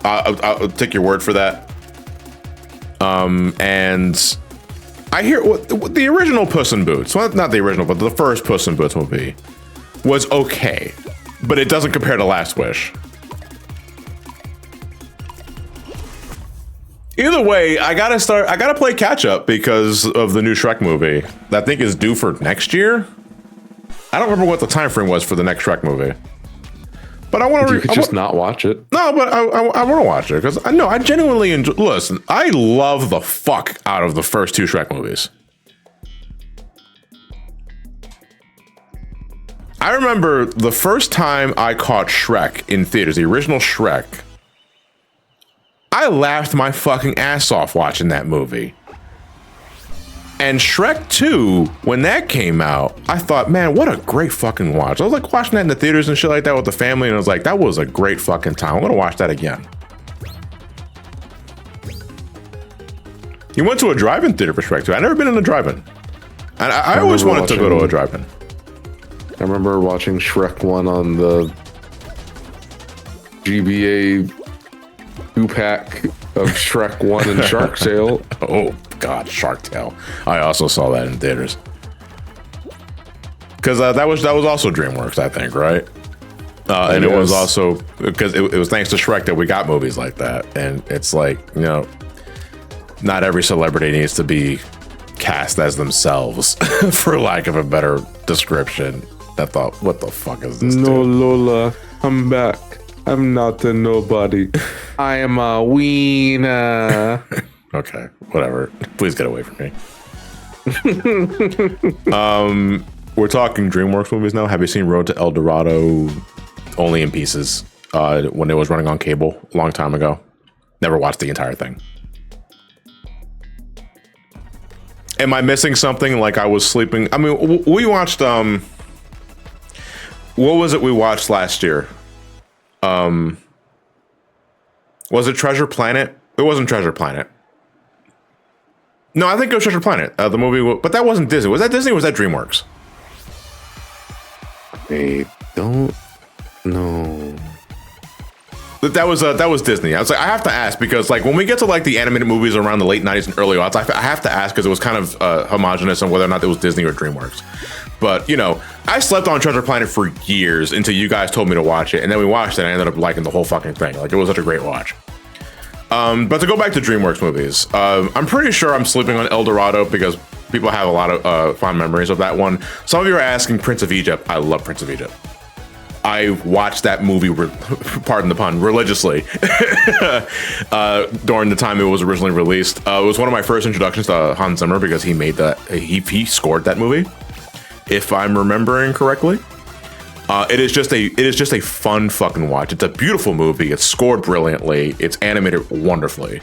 I'll take your word for that. And I hear what the original Puss in Boots, well, not the original, but the first Puss in Boots movie was okay, but it doesn't compare to Last Wish. Either way, I gotta play catch up because of the new Shrek movie that I think is due for next year. I don't remember what the time frame was for the next Shrek movie, but I want to. You could just not watch it. No, but I want to watch it because I genuinely enjoy. Listen, I love the fuck out of the first two Shrek movies. I remember the first time I caught Shrek in theaters, the original Shrek. I laughed my fucking ass off watching that movie. And Shrek 2, when that came out, I thought, man, what a great fucking watch. I was like watching that in the theaters and shit like that with the family, and I was like, that was a great fucking time. I'm gonna watch that again. You went to a drive-in theater for Shrek 2. I've never been in a drive-in. And I always wanted to go to a drive-in. I remember watching Shrek 1 on the GBA 2-pack of Shrek 1 and Shark Tale. Oh God, Shark Tale. I also saw that in theaters. Because that was also DreamWorks, I think, right? And it was also because it was thanks to Shrek that we got movies like that. And it's like, you know, not every celebrity needs to be cast as themselves, for lack of a better description. I thought, what the fuck is this? No, dude? Lola, I'm back. I'm not a nobody. I am a wiener. Okay, whatever. Please get away from me. We're talking DreamWorks movies now. Have you seen Road to El Dorado? Only in pieces. When it was running on cable a long time ago. Never watched the entire thing. Am I missing something? Like I was sleeping? I mean, we watched. What was it we watched last year? Was it Treasure Planet? It wasn't Treasure Planet. No, I think it was Treasure Planet. The movie, but that wasn't Disney. Was that Disney or was that DreamWorks? I don't know. That was Disney. I was like, I have to ask because like when we get to like the animated movies around the late 90s and early aughts, I have to ask because it was kind of homogenous on whether or not it was Disney or DreamWorks. But you know, I slept on Treasure Planet for years until you guys told me to watch it, and then we watched it and I ended up liking the whole fucking thing. Like it was such a great watch. But to go back to DreamWorks movies, I'm pretty sure I'm sleeping on El Dorado because people have a lot of fond memories of that one. Some of you are asking Prince of Egypt. I love Prince of Egypt. I watched that movie, pardon the pun, religiously during the time it was originally released. It was one of my first introductions to Hans Zimmer because he made that, he scored that movie, if I'm remembering correctly. It is just a fun fucking watch. It's a beautiful movie. It's scored brilliantly. It's animated wonderfully.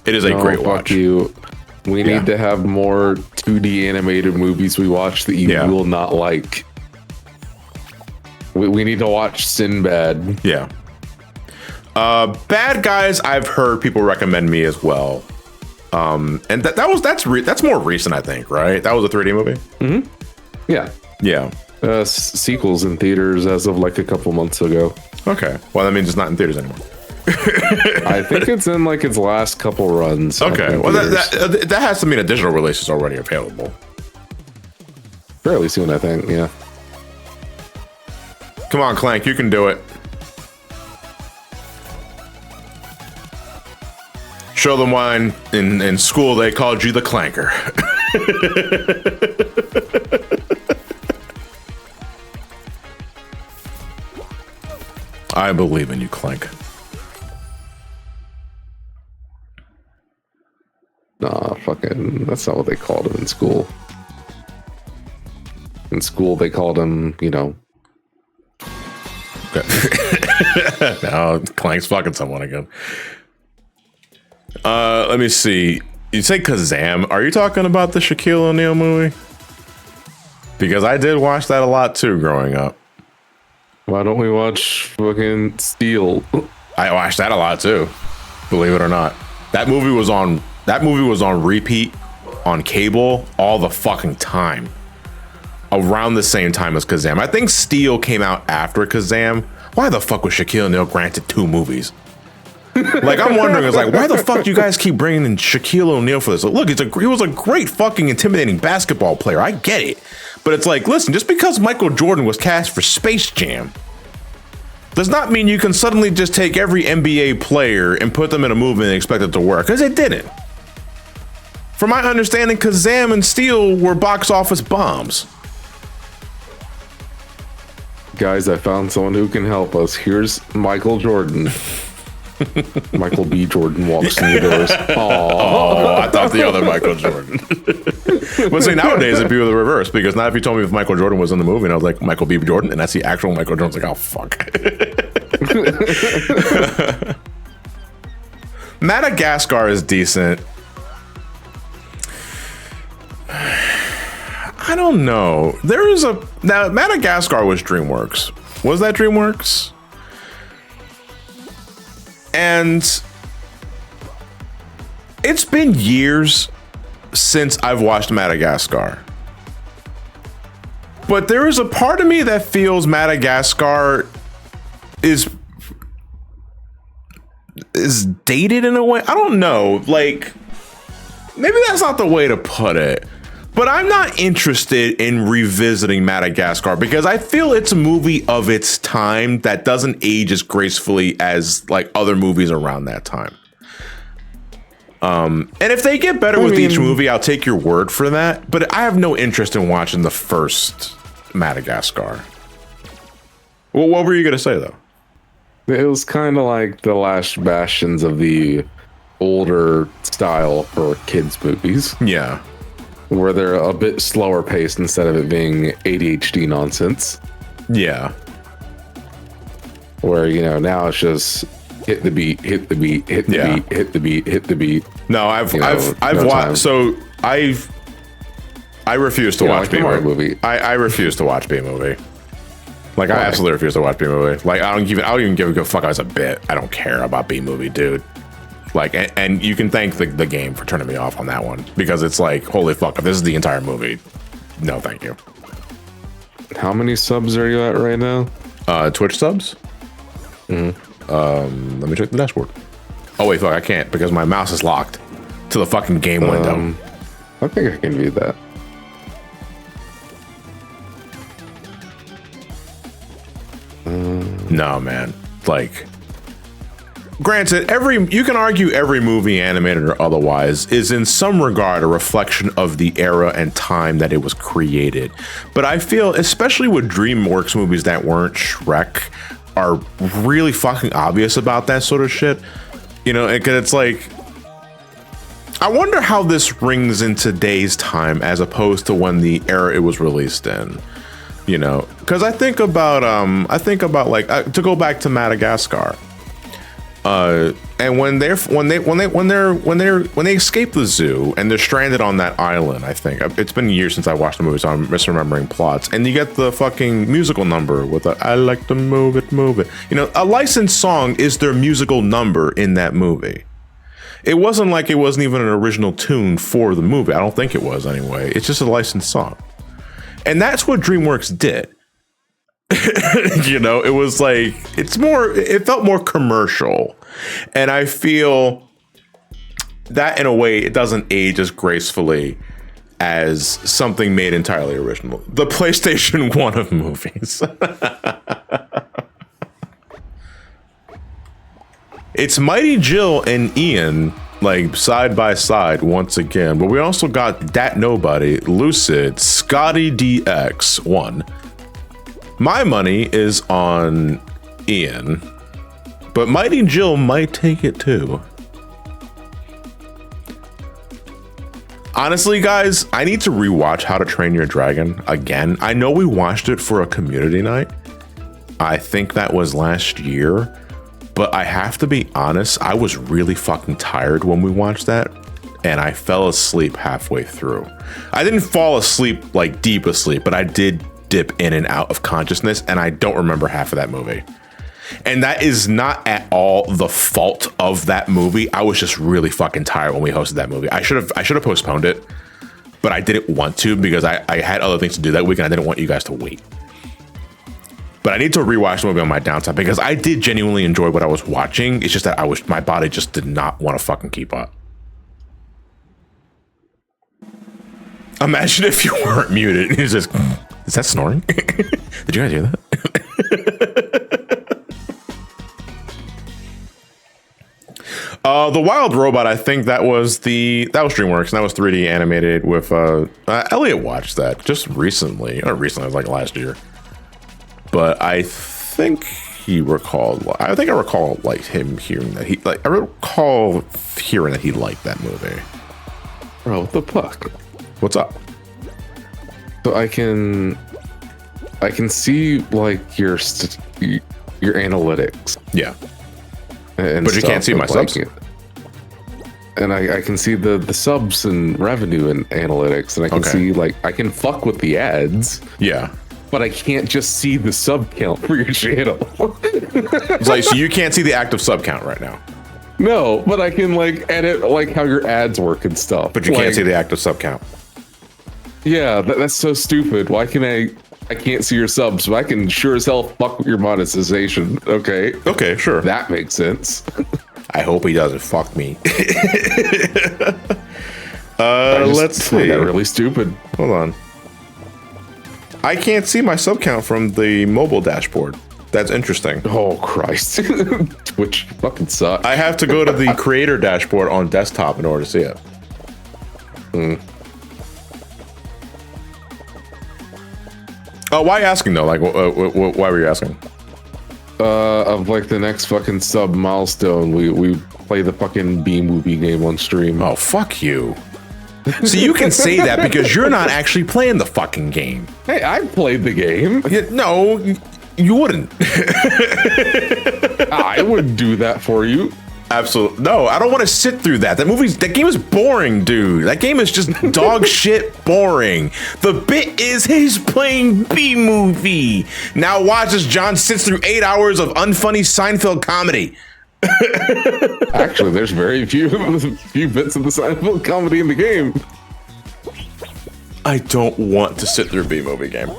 It is a great watch. You. We need to have more 2D animated movies we watch that you will not like. We need to watch Sinbad. Yeah. Bad Guys, I've heard people recommend me as well. And that's more recent, I think, right? That was a 3D movie. Mm-hmm. Yeah. Yeah. Sequels in theaters as of like a couple months ago. Okay. Well, that means it's not in theaters anymore. I think it's in like its last couple runs. Okay. Well, that has to mean a digital release is already available. Fairly soon, I think. Yeah. Come on, Clank, you can do it. Show them why in school they called you the Clanker. I believe in you, Clank. Nah, fucking, that's not what they called him in school. In school, they called him, you know. Now Clank's fucking someone again. Let me see. You say Kazam. Are you talking about the Shaquille O'Neal movie? Because I did watch that a lot too growing up. Why don't we watch fucking Steel? I watched that a lot too. Believe it or not. That movie was on repeat on cable all the fucking time. Around the same time as Kazam. I think Steel came out after Kazam. Why the fuck was Shaquille O'Neal granted 2 movies? Like, I'm wondering, it's like, why the fuck do you guys keep bringing in Shaquille O'Neal for this? Like, look, he was a great fucking intimidating basketball player. I get it. But it's like, listen, just because Michael Jordan was cast for Space Jam does not mean you can suddenly just take every NBA player and put them in a movie and expect it to work, because it didn't. From my understanding, Kazam and Steel were box office bombs. Guys, I found someone who can help us. Here's Michael Jordan. Michael B. Jordan walks through the doors. Oh, I thought the other Michael Jordan. But see, nowadays it'd be the reverse, because now if you told me if Michael Jordan was in the movie and I was like, Michael B. Jordan, and that's the actual Michael Jordan, it's like, oh, fuck. Madagascar is decent. I don't know. Now Madagascar was DreamWorks. Was that DreamWorks? And it's been years since I've watched Madagascar. But there is a part of me that feels Madagascar is dated in a way. I don't know. Like, maybe that's not the way to put it. But I'm not interested in revisiting Madagascar because I feel it's a movie of its time that doesn't age as gracefully as like other movies around that time. And if they get better with each movie, I'll take your word for that. But I have no interest in watching the first Madagascar. Well, what were you going to say, though? It was kind of like the last bastions of the older style for kids' movies. Yeah. Where they're a bit slower paced instead of it being ADHD nonsense. Yeah. Where, you know, now it's just hit the beat, hit the beat, hit the beat, hit the beat, hit the beat. No, I've watched. So I refuse to watch B movie. I refuse to watch B movie. Like, I absolutely refuse to watch B movie. Like, I don't even give a fuck as a bit. I don't care about B movie, dude. Like, and you can thank the game for turning me off on that one, because it's like, holy fuck, if this is the entire movie, no thank you. How many subs are you at right now? Twitch subs? Let me check the dashboard. Oh wait, fuck, I can't because my mouse is locked to the fucking game window. I think I can view that. No, man. Like, granted, you can argue every movie, animated or otherwise, is in some regard a reflection of the era and time that it was created. But I feel, especially with DreamWorks movies that weren't Shrek, are really fucking obvious about that sort of shit. You know, because it's like, I wonder how this rings in today's time as opposed to when the era it was released in. You know, because I think about like to go back to Madagascar. And when they escape the zoo and they're stranded on that island, I think it's been years since I watched the movie, so I'm misremembering plots. And you get the fucking musical number with "I like to move it, move it." You know, a licensed song is their musical number in that movie. It wasn't like it wasn't even an original tune for the movie. I don't think it was anyway. It's just a licensed song, and that's what DreamWorks did. You know, it was like, it felt more commercial. And I feel that in a way, it doesn't age as gracefully as something made entirely original. The PlayStation 1 of movies. It's Mighty Jill and Ian, like side by side once again. But we also got Dat Nobody, Lucid, Scotty DX1. My money is on Ian, but Mighty Jill might take it too. Honestly, guys, I need to rewatch How to Train Your Dragon again. I know we watched it for a community night. I think that was last year, but I have to be honest, I was really fucking tired when we watched that, and I fell asleep halfway through. I didn't fall asleep, like deep asleep, but I did dip in and out of consciousness, and I don't remember half of that movie. And that is not at all the fault of that movie. I was just really fucking tired when we hosted that movie. I should have postponed it, but I didn't want to because I had other things to do that week and I didn't want you guys to wait. But I need to rewatch the movie on my downtime because I did genuinely enjoy what I was watching. It's just that my body just did not want to fucking keep up. Imagine if you weren't muted. It's just, is that snoring? Did you guys hear that? The Wild Robot, I think that was DreamWorks, and that was 3D animated with Elliot watched that just recently. Not recently, it was like last year. But I think I recall like him hearing that I recall hearing that he liked that movie. Bro, what the fuck? What's up? So I can see like your analytics. Yeah. But you can't see my subs. And I can see the subs and revenue and analytics, and I can see like I can fuck with the ads. Yeah. But I can't just see the sub count for your channel. It's like, so you can't see the active sub count right now. No, but I can like edit like how your ads work and stuff. But you can't see the active sub count. Yeah, that's so stupid. Why can I can't see your subs, but I can sure as hell fuck with your monetization. Okay. Okay, sure. That makes sense. I hope he doesn't fuck me. Let's see. That really stupid. Hold on. I can't see my sub count from the mobile dashboard. That's interesting. Oh, Christ. Twitch fucking sucks. I have to go to the creator dashboard on desktop in order to see it. Why are you asking though? Like, why were you asking? Of like the next fucking sub milestone, we play the fucking B-movie game on stream. Oh, fuck you. So you can say that because you're not actually playing the fucking game. Hey, I played the game. No, you wouldn't. I would do that for you. Absolutely. No, I don't want to sit through that. That game is boring, dude. That game is just dog shit boring. The bit is he's playing B-movie. Now watch as John sits through 8 hours of unfunny Seinfeld comedy. Actually, there's very few bits of the Seinfeld comedy in the game. I don't want to sit through a B-movie game.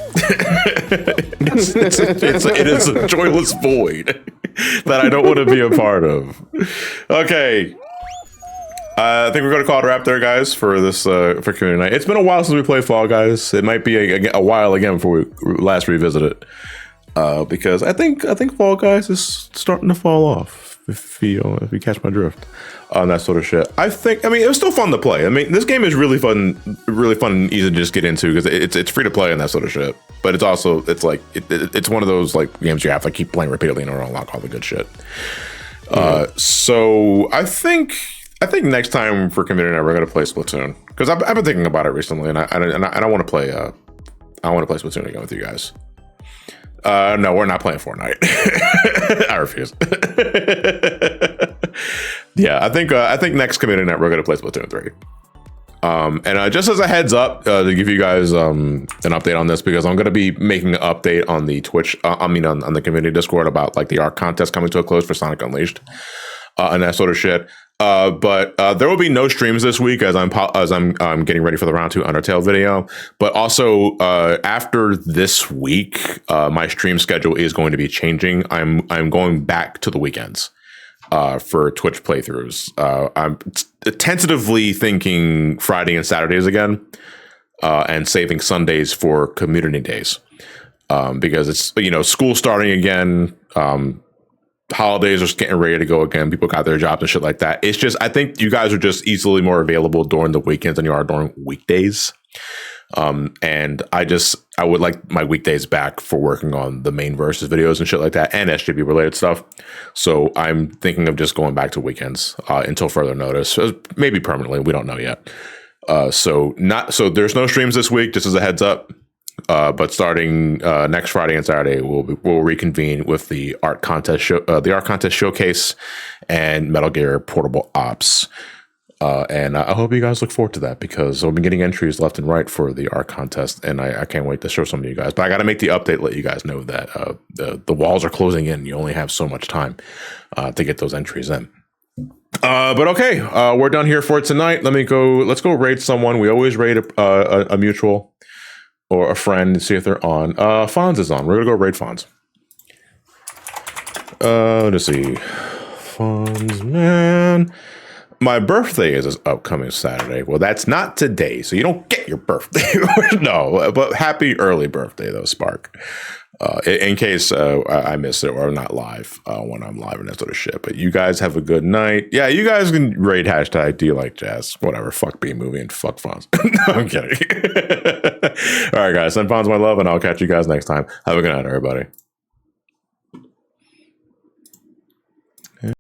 It is a joyless void that I don't want to be a part of. Okay. I think we're going to call it a wrap there, guys, for this for community night. It's been a while since we played Fall Guys. It might be a while again before we last revisit it. Because I think Fall Guys is starting to fall off. if you catch my drift on that sort of shit. I mean, it was still fun to play. I mean, this game is really fun and easy to just get into because it's free to play and that sort of shit. But it's also, it's like, it's one of those like games you have to keep playing repeatedly in order to unlock all the good shit. So I think next time for community night, we're going to play Splatoon because I've been thinking about it recently and I want to play, I want to play Splatoon again with you guys. No, we're not playing Fortnite. I refuse. Yeah, I think next community night we're gonna play Splatoon 3. And just as a heads up to give you guys an update on this, because I'm gonna be making an update on the Twitch, on the community Discord about like the ARC contest coming to a close for Sonic Unleashed and that sort of shit. But there will be no streams this week as I'm getting ready for the round 2 Undertale video. But also after this week, my stream schedule is going to be changing. I'm going back to the weekends for Twitch playthroughs. I'm tentatively thinking Friday and Saturdays again, and saving Sundays for community days because it's school starting again. Holidays are getting ready to go again. People got their jobs and shit like that. It's just, I think you guys are just easily more available during the weekends than you are during weekdays. And I would like my weekdays back for working on the main versus videos and shit like that and SGB related stuff. So I'm thinking of just going back to weekends until further notice, maybe permanently. We don't know yet. So there's no streams this week, just as a heads up. But starting next Friday and Saturday, we'll reconvene with the art contest showcase and Metal Gear Portable Ops. And I hope you guys look forward to that because we've been getting entries left and right for the art contest, and I can't wait to show some of you guys. But I got to make the update, let you guys know that the walls are closing in. You only have so much time to get those entries in. But okay, we're done here for tonight. Let's go raid someone. We always raid a mutual or a friend and see if they're on. Fonz is on. We're gonna go raid Fonz. Let's see. Fonz, man. My birthday is upcoming Saturday. Well, that's not today, so you don't get your birthday. No, but happy early birthday though, Spark. In case I miss it or I'm not live when I'm live and that sort of shit. But you guys have a good night. Yeah, you guys can raid hashtag Do You Like Jazz? Whatever. Fuck B-Movie and fuck Fonz. No, I'm kidding. All right, guys. Send Fonz my love, and I'll catch you guys next time. Have a good night, everybody.